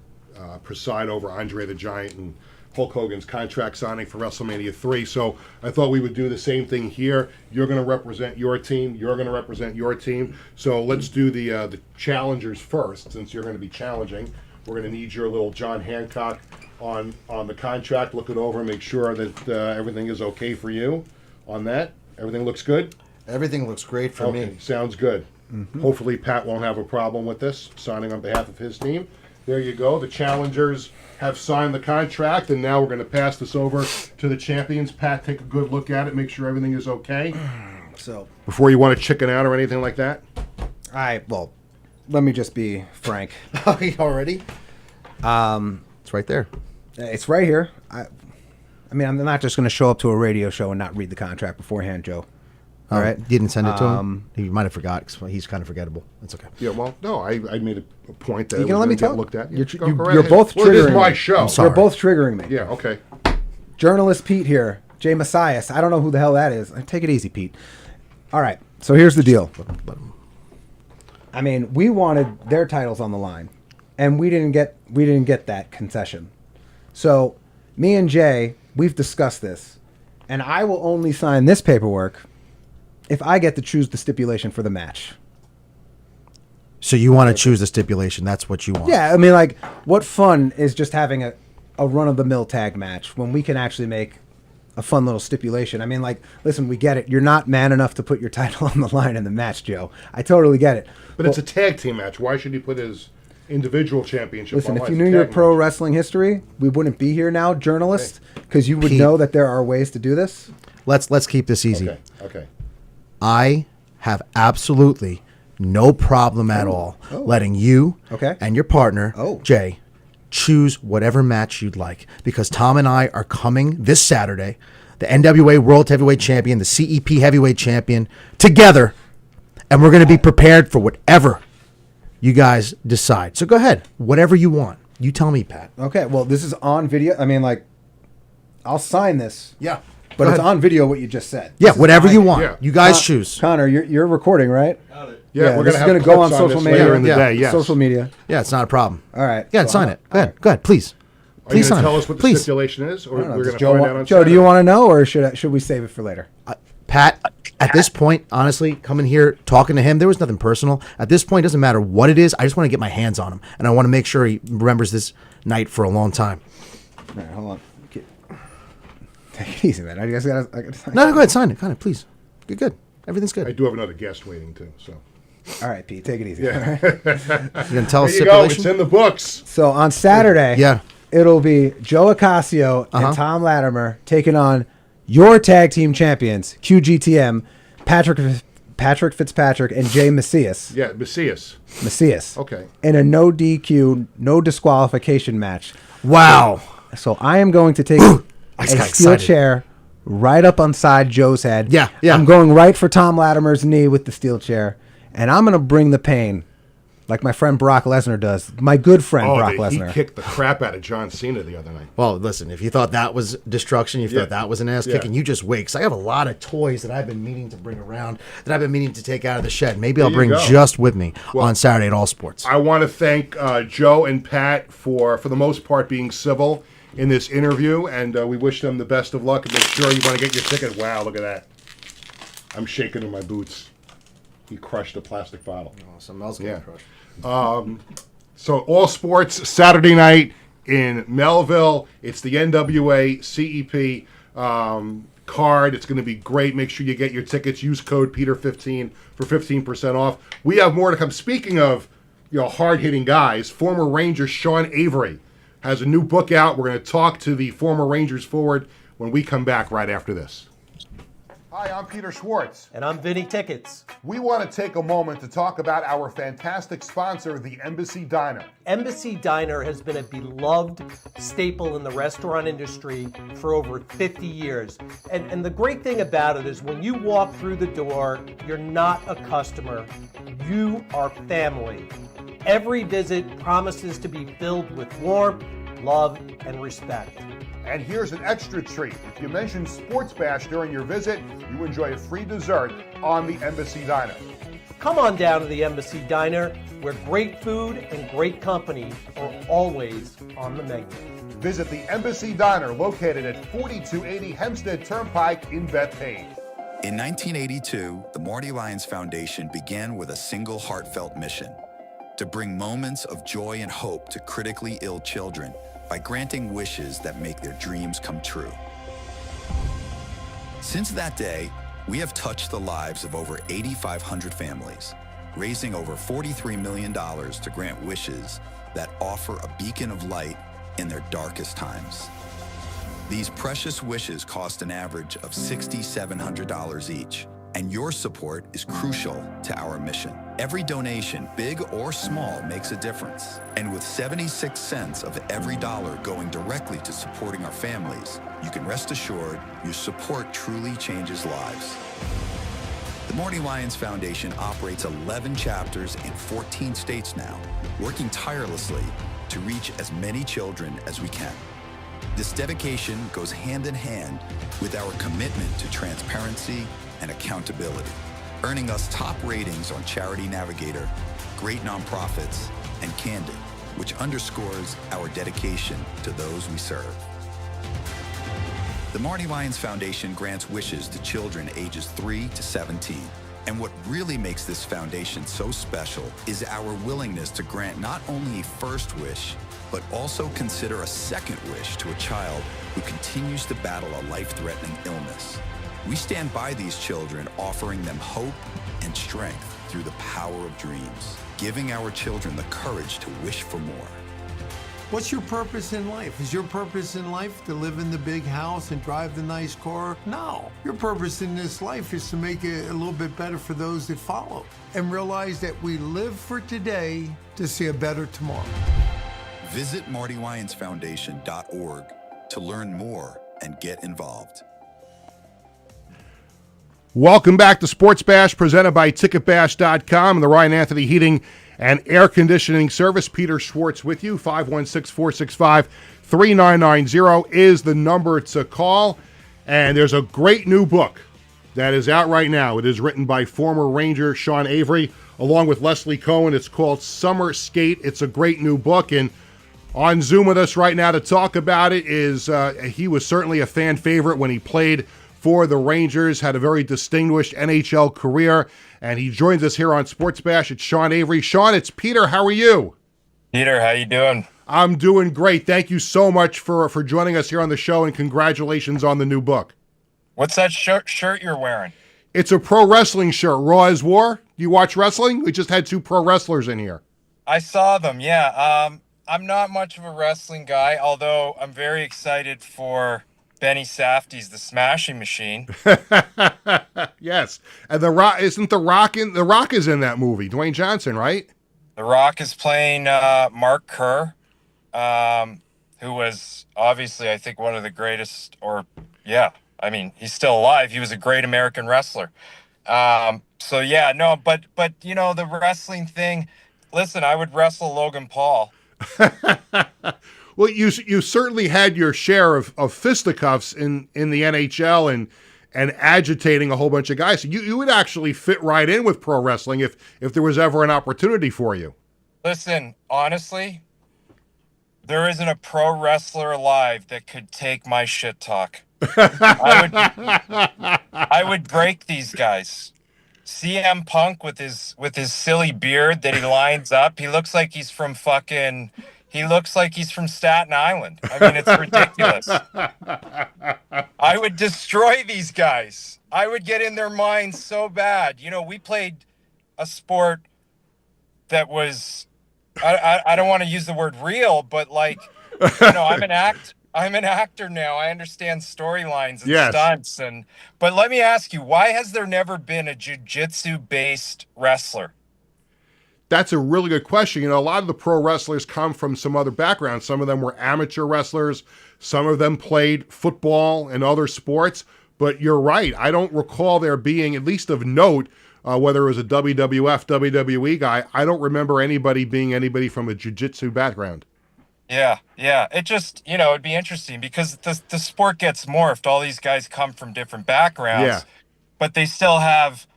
preside over Andre the Giant and Hulk Hogan's contract signing for WrestleMania 3. So I thought we would do the same thing here. You're going to represent your team. You're going to represent your team. So let's do the challengers first, since you're going to be challenging. We're going to need your little John Hancock on the contract. Look it over, make sure that everything is okay for you on that. Everything looks good? Everything looks great for me. Sounds good. Mm-hmm. Hopefully Pat won't have a problem with this, signing on behalf of his team. There you go. The challengers have signed the contract, and now we're going to pass this over to the champions. Pat, take a good look at it, make sure everything is okay. So, before you want to chicken out or anything like that? Let me just be frank. Already? It's right there. It's right here. I mean, I'm not just going to show up to a radio show and not read the contract beforehand, Joe. All right? You didn't send it to him? He might have forgot because he's kind of forgettable. That's okay. Yeah, well, no, I made a point that you can let me talk. Looked at. You're both triggering me. It is my show. You're both triggering me. Yeah, okay. Journalist Pete here. Jay Macias. I don't know who the hell that is. Take it easy, Pete. All right, so here's the deal. I mean, we wanted their titles on the line, and we didn't get that concession. So me and Jay, we've discussed this, and I will only sign this paperwork if I get to choose the stipulation for the match. So you want to choose the stipulation? That's what you want? Yeah, I mean, what fun is just having a run-of-the-mill tag match when we can actually make a fun little stipulation? I mean, listen, we get it. You're not man enough to put your title on the line in the match, Joe. I totally get it. But it's a tag team match. Why should he put his individual championship Listen, on if line? you knew your pro wrestling history, we wouldn't be here now, journalists, because you would know that there are ways to do this. Let's keep this easy. Okay. I have absolutely no problem at all letting you and your partner, Jay, choose whatever match you'd like. Because Tom and I are coming this Saturday. the NWA World Heavyweight Champion, the CEP Heavyweight Champion, together, and we're going to be prepared for whatever you guys decide. So go ahead. Whatever you want. You tell me, Pat. Okay, well, this is on video. I mean, like, I'll sign this. Yeah. But it's on video what you just said. Yeah, whatever you want. Yeah. You guys choose. Connor, you're recording, right? Yeah, we're this going to is gonna go on social media later in the Yeah. day. Yes. Social media. Yeah, it's not a problem. All right. Yeah, So sign I'm- it. Go ahead, please. Are you Please going sign to tell it. us what the Please. stipulation is, or I don't know, we're does going to Joe find want- out on Joe, do you Saturday? want to know, or should we save it for later? Pat, at this point, honestly, coming here, talking to him, there was nothing personal. At this point, it doesn't matter what it is. I just want to get my hands on him, and I want to make sure he remembers this night for a long time. All right, hold on. Take it easy, man. I gotta sign. No, go ahead, sign it, please. Good. Everything's I good. do have another guest waiting, too. So All right, Pete, take it easy. Yeah. All right? You gonna tell us there you go. It's stipulation? in the books. So on Saturday, Yeah. it'll be Joe Acasio and Tom Latimer taking on your tag team champions, QGTM, Patrick Fitzpatrick and Jay Macias. Yeah, Macias. Okay. In a no DQ, no disqualification match. Wow. So I am going to take I a just got steel excited. chair right up inside Joe's head. Yeah. I'm going right for Tom Latimer's knee with the steel chair, and I'm going to bring the pain, like my friend Brock Lesnar does. My good friend Brock He Lesnar. kicked the crap out of John Cena the other night. Well, listen, if you thought that was destruction, you thought that was an ass kicking, you just wait. 'Cause I have a lot of toys that I've been meaning to bring around, that I've been meaning to take out of the shed. Maybe I'll you bring go. just with me on Saturday at All Sports. I want to thank Joe and Pat for the most part, being civil in this interview, and we wish them the best of luck. And make sure you want to get your ticket. Wow, look at that. I'm shaking in my boots. He crushed a plastic bottle. Oh, something else getting crushed. So All Sports Saturday night in Melville. It's the NWA CEP card. It's going to be great. Make sure you get your tickets. Use code Peter15 for 15% off. We have more to come. Speaking of hard-hitting guys, former Ranger Sean Avery has a new book out. We're going to talk to the former Rangers forward when we come back right after this. Hi, I'm Peter Schwartz. And I'm Vinny Tickets. We want to take a moment to talk about our fantastic sponsor, the Embassy Diner. Embassy Diner has been a beloved staple in the restaurant industry for over 50 years. And the great thing about it is when you walk through the door, you're not a customer, you are family. Every visit promises to be filled with warmth, love, and respect. And here's an extra treat. If you mention Sports Bash during your visit, you enjoy a free dessert on the Embassy Diner. Come on down to the Embassy Diner, where great food and great company are always on the menu. Visit the Embassy Diner, located at 4280 Hempstead Turnpike in Bethpage. In 1982, the Marty Lyons Foundation began with a single heartfelt mission: to bring moments of joy and hope to critically ill children by granting wishes that make their dreams come true. Since that day, we have touched the lives of over 8,500 families, raising over $43 million to grant wishes that offer a beacon of light in their darkest times. These precious wishes cost an average of $6,700 each, and your support is crucial to our mission. Every donation, big or small, makes a difference. And with 76 cents of every dollar going directly to supporting our families, you can rest assured your support truly changes lives. The Marty Lyons Foundation operates 11 chapters in 14 states now, working tirelessly to reach as many children as we can. This dedication goes hand in hand with our commitment to transparency and accountability, earning us top ratings on Charity Navigator, Great Nonprofits, and Candid, which underscores our dedication to those we serve. The Marty Lyons Foundation grants wishes to children ages 3 to 17. And what really makes this foundation so special is our willingness to grant not only a first wish, but also consider a second wish to a child who continues to battle a life-threatening illness. We stand by these children, offering them hope and strength through the power of dreams, giving our children the courage to wish for more. What's your purpose in life? Is your purpose in life to live in the big house and drive the nice car? No. Your purpose in this life is to make it a little bit better for those that follow, and realize that we live for today to see a better tomorrow. Visit MartyLyonsFoundation.org to learn more and get involved. Welcome back to Sports Bash, presented by TicketBash.com and the Ryan Anthony Heating and Air Conditioning Service. Peter Schwartz with you. 516-465-3990 is the number to call. And there's a great new book that is out right now. It is written by former Ranger Sean Avery, along with Leslie Cohen. It's called Summer Skate. It's a great new book. And on Zoom with us right now to talk about it is he was certainly a fan favorite when he played for the Rangers, had a very distinguished NHL career, and he joins us here on Sports Bash. It's Sean Avery. Sean, it's Peter. How are you? Peter, how you doing? I'm doing great. Thank you so much for joining us here on the show, and congratulations on the new book. What's that shirt you're wearing? It's a pro wrestling shirt, Raw is War. You watch wrestling? We just had 2 pro wrestlers in here. I saw them, yeah. I'm not much of a wrestling guy, although I'm very excited for Benny Safdie's The Smashing Machine. Yes. And The Rock is in that movie, Dwayne Johnson, right? The Rock is playing Mark Kerr, who was obviously, I think, one of the greatest, he's still alive. He was a great American wrestler. But the wrestling thing, listen, I would wrestle Logan Paul. Well, you certainly had your share of fisticuffs in the NHL and agitating a whole bunch of guys. So you would actually fit right in with pro wrestling if there was ever an opportunity for you. Listen, honestly, there isn't a pro wrestler alive that could take my shit talk. I would break these guys. CM Punk with his silly beard that he lines up. He looks like he's from Staten Island. I mean, it's ridiculous. I would destroy these guys. I would get in their minds so bad. You know, we played a sport that was, I don't want to use the word real, but like, I'm an actor now. I understand storylines and stunts. But let me ask you, why has there never been a jiu-jitsu based wrestler? That's a really good question. A lot of the pro wrestlers come from some other backgrounds. Some of them were amateur wrestlers. Some of them played football and other sports. But you're right. I don't recall there being, at least of note, whether it was a WWF, WWE guy, I don't remember anybody being anybody from a jiu-jitsu background. Yeah. It just, it'd be interesting because the sport gets morphed. All these guys come from different backgrounds, but they still have,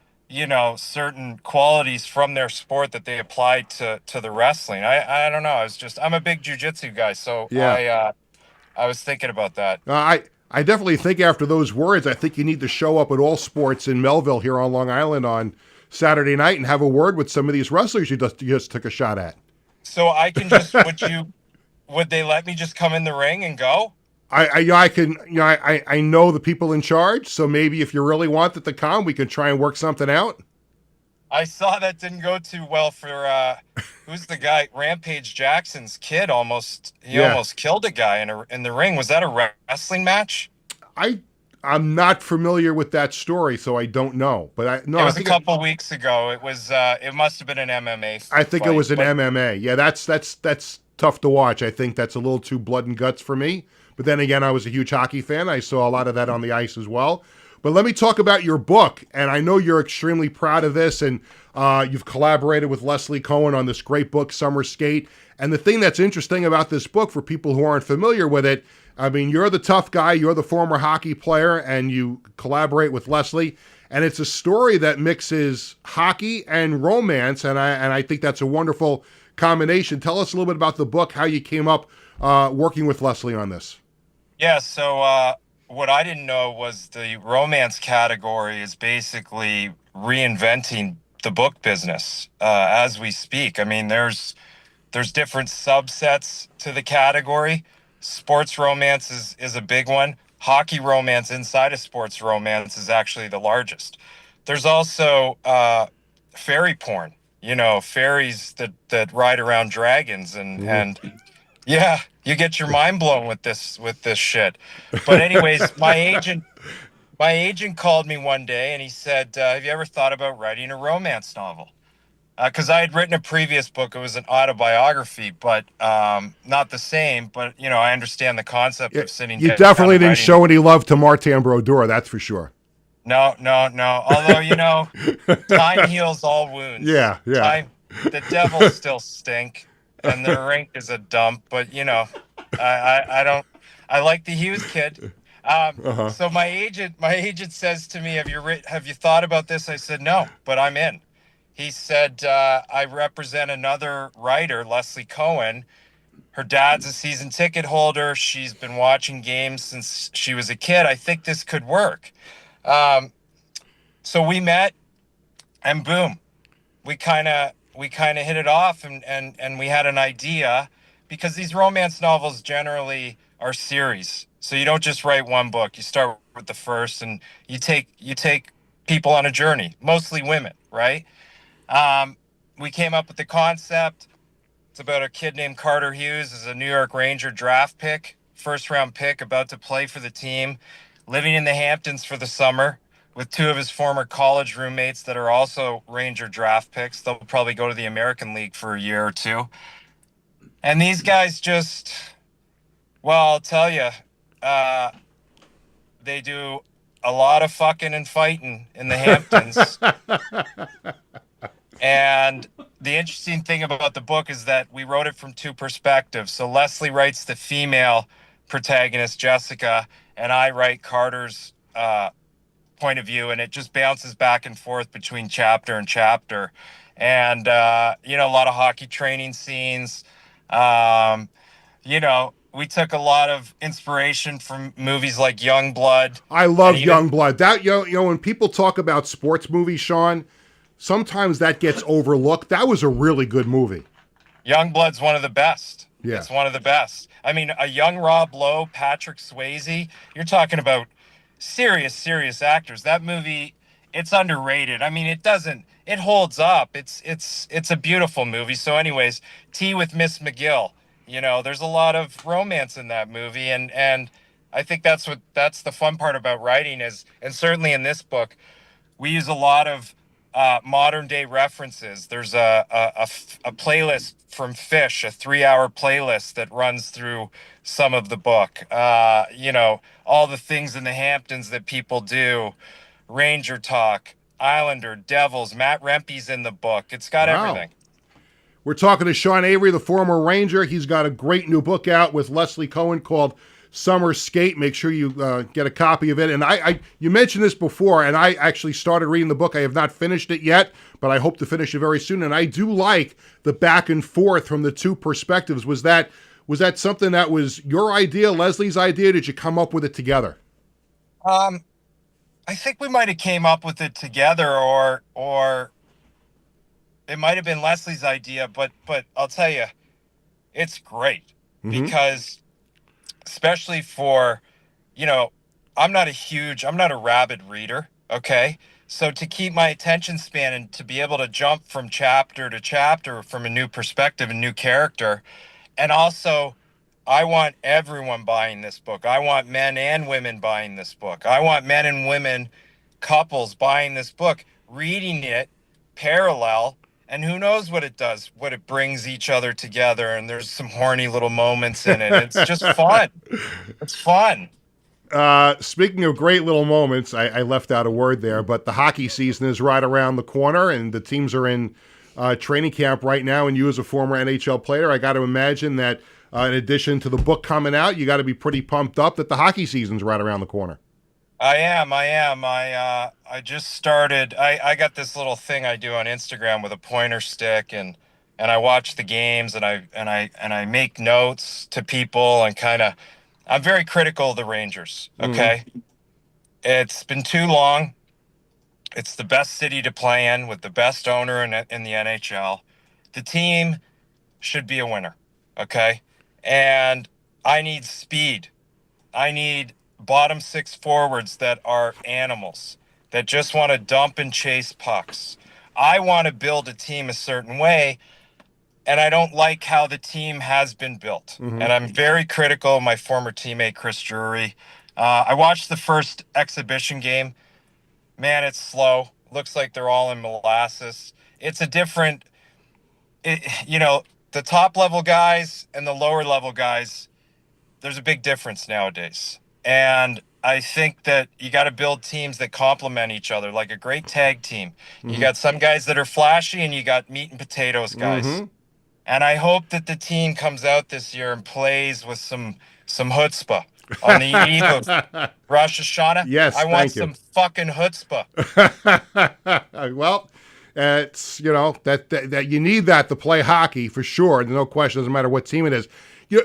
certain qualities from their sport that they apply to the wrestling. I don't know. I'm a big jiu-jitsu guy, so I was thinking about that. I definitely think after those words, I think you need to show up at All Sports in Melville here on Long Island on Saturday night and have a word with some of these wrestlers you just took a shot at. So I can just, would they let me just come in the ring and go? I know the people in charge, so maybe if you really wanted to come, we could try and work something out. I saw that didn't go too well for who's the guy? Rampage Jackson's kid almost killed a guy in the ring. Was that a wrestling match? I'm not familiar with that story, so I don't know. But it was a couple weeks ago. It was it must have been an MMA fight. I think it was an MMA. Yeah, that's tough to watch. I think that's a little too blood and guts for me. But then again, I was a huge hockey fan. I saw a lot of that on the ice as well. But let me talk about your book. And I know you're extremely proud of this. And you've collaborated with Leslie Cohen on this great book, Summer Skate. And the thing that's interesting about this book, for people who aren't familiar with it, I mean, you're the tough guy. You're the former hockey player. And you collaborate with Leslie. And it's a story that mixes hockey and romance. And I think that's a wonderful combination. Tell us a little bit about the book, how you came up working with Leslie on this. Yeah, so what I didn't know was the romance category is basically reinventing the book business as we speak. I mean, there's different subsets to the category. Sports romance is a big one. Hockey romance inside of sports romance is actually the largest. There's also fairy porn, fairies that ride around dragons and yeah, you get your mind blown with this shit. But anyways, my agent called me one day and he said, have you ever thought about writing a romance novel? Because I had written a previous book. It was an autobiography, but not the same. But, I understand the concept of sitting down. You definitely didn't show any love to Martin Brodeur, that's for sure. No, no, no. Although, time heals all wounds. Yeah, yeah. The Devils still stink, and the rink is a dump. But I don't. I like the Hughes kid. So my agent says to me, Have you thought about this? I said no, but I'm in. He said I represent another writer, Leslie Cohen. Her dad's a season ticket holder. She's been watching games since she was a kid. I think this could work. So we met, and boom, we kind of hit it off, and we had an idea, because these romance novels generally are series. So you don't just write one book. You start with the first, and you take people on a journey, mostly women, right? We came up with the concept. It's about a kid named Carter Hughes, is a New York Ranger draft pick, first round pick, about to play for the team, living in the Hamptons for the summer with two of his former college roommates that are also Ranger draft picks. They'll probably go to the American League for a year or two. And these guys just, well, I'll tell you, they do a lot of fucking and fighting in the Hamptons. And the interesting thing about the book is that we wrote it from two perspectives. So Leslie writes the female protagonist, Jessica, and I write Carter's point of view, and it just bounces back and forth between chapter and chapter. And, a lot of hockey training scenes. We took a lot of inspiration from movies like Youngblood. I love Youngblood. That, when people talk about sports movies, Sean, sometimes that gets overlooked. That was a really good movie. Youngblood's one of the best. Yeah. It's one of the best. I mean, a young Rob Lowe, Patrick Swayze, you're talking about serious actors. That movie, it's underrated. I mean, it holds up. It's a beautiful movie. So anyways, Tea with Miss McGill, there's a lot of romance in that movie. And I think that's the fun part about writing is, and certainly in this book, we use a lot of modern day references. There's a playlist from Fish, a 3-hour playlist that runs through some of the book. All the things in the Hamptons that people do, Ranger talk, Islander, Devils, Matt Rempe's in the book. It's got everything. We're talking to Sean Avery, the former Ranger. He's got a great new book out with Leslie Cohen called Summer Skate. Make sure you get a copy of it. And you mentioned this before, and I actually started reading the book. I have not finished it yet, but I hope to finish it very soon. And I do like the back and forth from the two perspectives. Was that something that was your idea, Leslie's idea? Did you come up with it together? I think we might have came up with it together, or it might have been Leslie's idea. But I'll tell you, it's great because, especially for, I'm not a rabid reader. Okay. So to keep my attention span and to be able to jump from chapter to chapter from a new perspective, a new character. And also, I want everyone buying this book. I want men and women buying this book. I want men and women couples buying this book, reading it parallel. And who knows what it does, what it brings each other together. And there's some horny little moments in it. It's just fun. It's fun. Speaking of great little moments, I left out a word there, but the hockey season is right around the corner, and the teams are in training camp right now. And you, as a former NHL player, I got to imagine that in addition to the book coming out, you got to be pretty pumped up that the hockey season's right around the corner. I am. I just started. I got this little thing I do on Instagram with a pointer stick, and I watch the games, and I make notes to people, and kind of. I'm very critical of the Rangers. Okay, It's been too long. It's the best city to play in with the best owner in the NHL. The team should be a winner. Okay, and I need speed. I need bottom six forwards that are animals, that just want to dump and chase pucks. I want to build a team a certain way, and I don't like how the team has been built. And I'm very critical of my former teammate, Chris Drury. I watched the first exhibition game. Man, it's slow. Looks like they're all in molasses. It's a different, the top level guys and the lower level guys, there's a big difference nowadays. And I think that you got to build teams that complement each other, like a great tag team. You got some guys that are flashy, and you got meat and potatoes guys. And I hope that the team comes out this year and plays with some chutzpah on the eve of Rosh Hashanah. Yes, I want thank you. some fucking chutzpah. Well, it's that you need that to play hockey for sure. No question. Doesn't matter what team it is.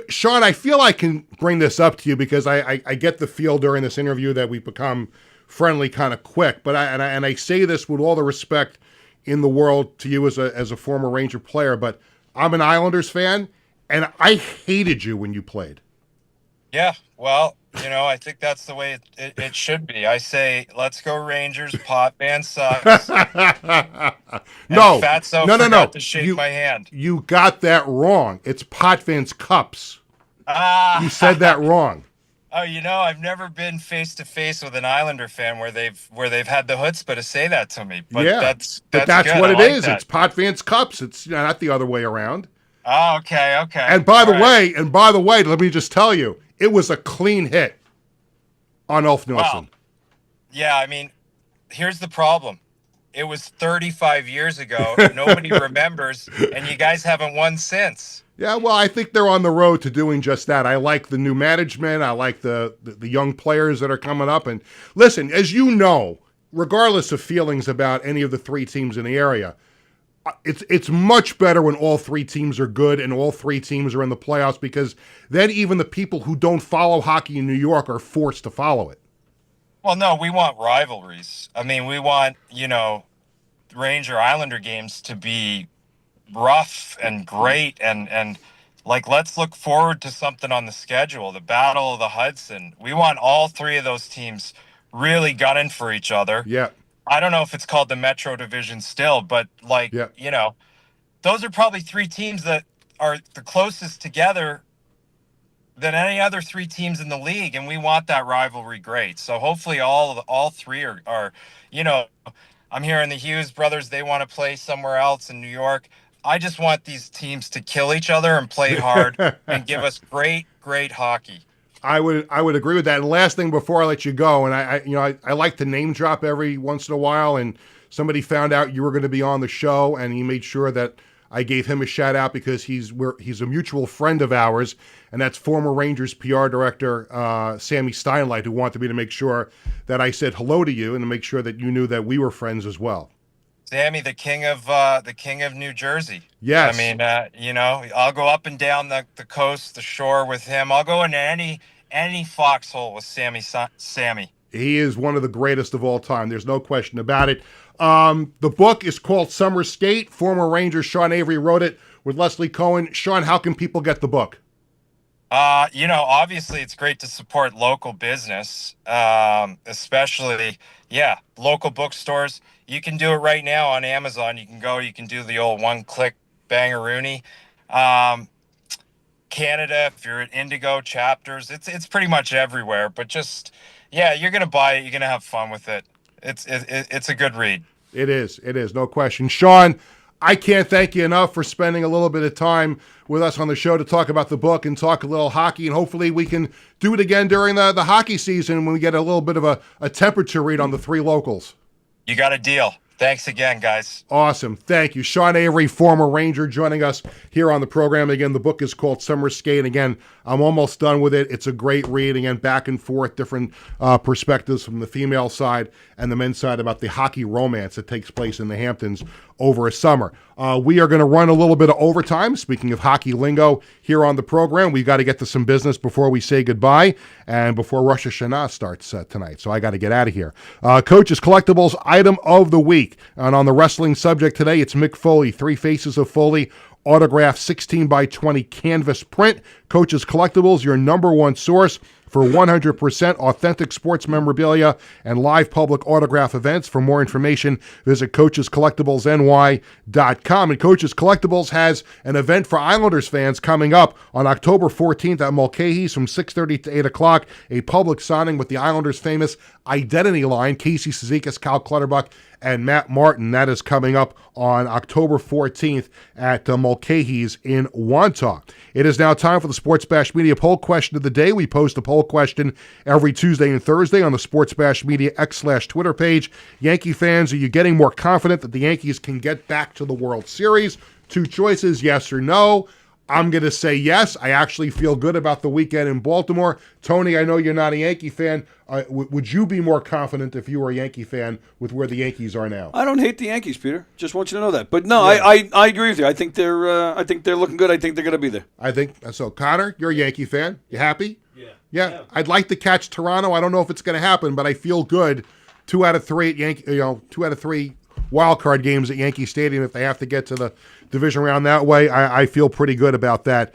Sean, I feel I can bring this up to you because I get the feel during this interview that we've become friendly kind of quick. But I say this with all the respect in the world to you as a former Ranger player. But I'm an Islanders fan, and I hated you when you played. Yeah, well, I think that's the way it should be. I say, let's go Rangers. Pot man sucks. No, Fatso no. forgot to shake my hand. You got that wrong. It's Potvins Cups. You said that wrong. Oh, I've never been face to face with an Islander fan where they've had the chutzpah to say that to me. But yeah, that's what good. it is. That. It's Potvins Cups. It's not the other way around. Oh, okay. And by the way, let me just tell you, it was a clean hit on Ulf Nilsson. Wow. Yeah, here's the problem. It was 35 years ago. Nobody remembers, and you guys haven't won since. Yeah, well, I think they're on the road to doing just that. I like the new management. I like the young players that are coming up. And listen, as you know, regardless of feelings about any of the three teams in the area, it's much better when all three teams are good and all three teams are in the playoffs, because then even the people who don't follow hockey in New York are forced to follow it. Well, no, we want rivalries. We want, Ranger Islander games to be rough and great and like, let's look forward to something on the schedule. The Battle of the Hudson. We want all three of those teams really gunning for each other. Yeah. I don't know if it's called the Metro Division still, but those are probably three teams that are the closest together than any other three teams in the league, and we want that rivalry great. So hopefully all three are I'm hearing the Hughes brothers, they want to play somewhere else in New York. I just want these teams to kill each other and play hard and give us great hockey. I would agree with that. And last thing before I let you go, and I like to name drop every once in a while, and somebody found out you were going to be on the show, and he made sure that I gave him a shout out because he's a mutual friend of ours, and that's former Rangers PR director Sammy Steinleit, who wanted me to make sure that I said hello to you and to make sure that you knew that we were friends as well. Sammy, the king of New Jersey. Yes. I'll go up and down the coast, the shore with him. I'll go into any foxhole with Sammy. He is one of the greatest of all time. There's no question about it. The book is called Summer Skate. Former Ranger Sean Avery wrote it with Leslie Cohen. Sean, how can people get the book? Obviously it's great to support local business, especially, local bookstores. You can do it right now on Amazon. You can do the old one-click bangaroony. Canada, if you're at Indigo chapters, it's pretty much everywhere. But just, you're going to buy it. You're going to have fun with it. It's a good read. It is, no question. Sean, I can't thank you enough for spending a little bit of time with us on the show to talk about the book and talk a little hockey, and hopefully we can do it again during the hockey season when we get a little bit of a temperature read on the three locals. You got a deal. Thanks again, guys. Awesome. Thank you. Sean Avery, former Ranger, joining us here on the program. Again, the book is called Summer Skate. Again, I'm almost done with it. It's a great read. Again, back and forth, different perspectives from the female side and the men's side about the hockey romance that takes place in the Hamptons over a summer. We are going to run a little bit of overtime. Speaking of hockey lingo here on the program, we've got to get to some business before we say goodbye and before Rosh Hashanah starts tonight. So I got to get out of here. Coach's Collectibles item of the week. And on the wrestling subject today, it's Mick Foley, Three Faces of Foley, autographed 16x20 canvas print. Coach's Collectibles, your number one source for 100% authentic sports memorabilia and live public autograph events. For more information, visit coachescollectiblesny.com. And Coaches Collectibles has an event for Islanders fans coming up on October 14th at Mulcahy's from 6:30 to 8 o'clock. A public signing with the Islanders' famous identity line, Casey Cizikas, Cal Clutterbuck, and Matt Martin. That is coming up on October 14th at Mulcahy's in Wantagh. It is now time for the Sports Bash Media poll question of the day. We post a poll poll question every Tuesday and Thursday on the Sports Bash Media X/Twitter page. Yankee fans, are you getting more confident that the Yankees can get back to the World Series? 2 choices, yes or no. I'm going to say yes. I actually feel good about the weekend in Baltimore. Tony, I know you're not a Yankee fan. Would you be more confident if you were a Yankee fan with where the Yankees are now? I don't hate the Yankees, Peter. Just want you to know that. But no, yeah. I agree with you. I think they're looking good. I think they're going to be there. I think so. Connor, you're a Yankee fan. You happy? Yeah. I'd like to catch Toronto. I don't know if it's going to happen, but I feel good. 2 out of 3 at 2 out of 3 wild card games at Yankee Stadium. If they have to get to the division round that way, I feel pretty good about that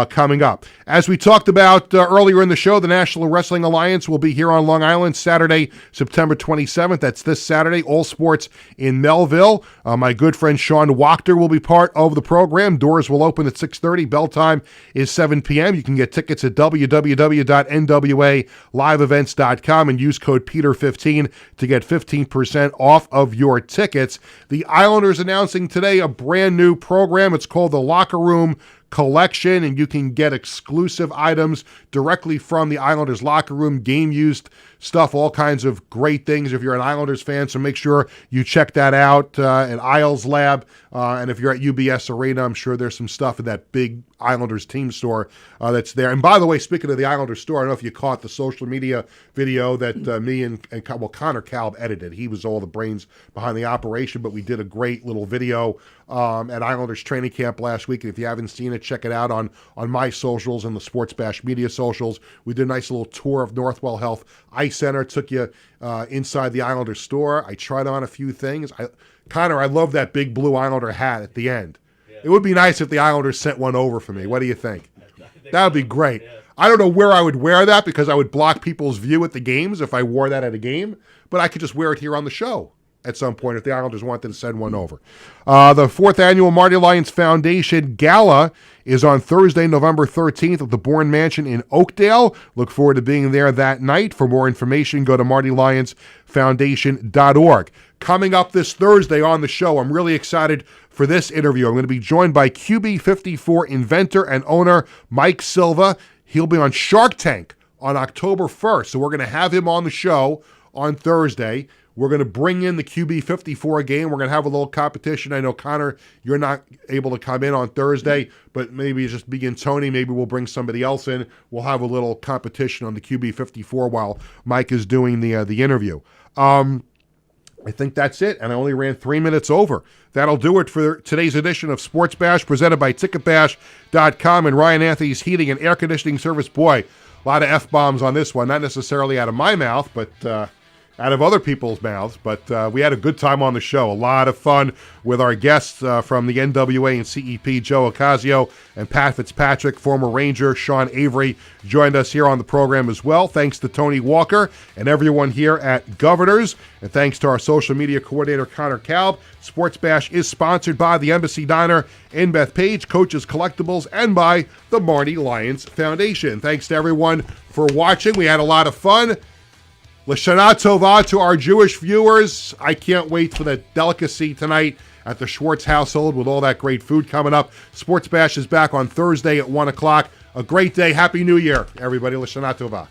coming up. As we talked about earlier in the show, the National Wrestling Alliance will be here on Long Island Saturday, September 27th. That's this Saturday, All Sports in Melville. My good friend Sean Wachter will be part of the program. Doors will open at 6:30. Bell time is 7 p.m. You can get tickets at www.nwaliveevents.com and use code PETER15 to get 15% off of your tickets. The Islanders announcing today a brand new program. It's called the Locker Room Collection, and you can get exclusive items directly from the Islanders locker room, game used stuff, all kinds of great things if you're an Islanders fan. So make sure you check that out at Isles Lab. And if you're at UBS Arena, I'm sure there's some stuff in that big Islanders team store that's there. And by the way, speaking of the Islanders store, I don't know if you caught the social media video that me and Connor Kalb edited. He was all the brains behind the operation, but we did a great little video at Islanders training camp last week. And if you haven't seen it, check it out on my socials and the Sports Bash Media socials. We did a nice little tour of Northwell Health Ice Center, took you inside the Islanders store. I tried on a few things. Connor, I love that big blue Islander hat at the end. Yeah. It would be nice if the Islanders sent one over for me. What do you think? That would be great. Yeah. I don't know where I would wear that because I would block people's view at the games if I wore that at a game, but I could just wear it here on the show at some point if the Islanders wanted to send one over. The 4th annual Marty Lyons Foundation Gala is on Thursday, November 13th at the Bourne Mansion in Oakdale. Look forward to being there that night. For more information, go to martylyonsfoundation.org. Coming up this Thursday on the show, I'm really excited for this interview. I'm going to be joined by QB54 inventor and owner Mike Silva. He'll be on Shark Tank on October 1st, so we're going to have him on the show on Thursday. We're going to bring in the QB54 game. We're going to have a little competition. I know, Connor, you're not able to come in on Thursday, but maybe just me and Tony. Maybe we'll bring somebody else in. We'll have a little competition on the QB54 while Mike is doing the interview. I think that's it, and I only ran 3 minutes over. That'll do it for today's edition of Sports Bash, presented by TicketBash.com and Ryan Anthony's Heating and Air Conditioning Service. Boy, a lot of F-bombs on this one, not necessarily out of my mouth, but out of other people's mouths, but we had a good time on the show. A lot of fun with our guests from the NWA and CEP, Joe Ocasio and Pat Fitzpatrick. Former Ranger Sean Avery joined us here on the program as well. Thanks to Tony Walker and everyone here at Governors, and thanks to our social media coordinator, Connor Kalb. Sports Bash is sponsored by the Embassy Diner in Bethpage, Coach's Collectibles, and by the Marty Lyons Foundation. Thanks to everyone for watching. We had a lot of fun. L'Shana Tova to our Jewish viewers. I can't wait for the delicacy tonight at the Schwartz household with all that great food coming up. Sports Bash is back on Thursday at 1 o'clock. A great day. Happy New Year, everybody. L'Shana Tova.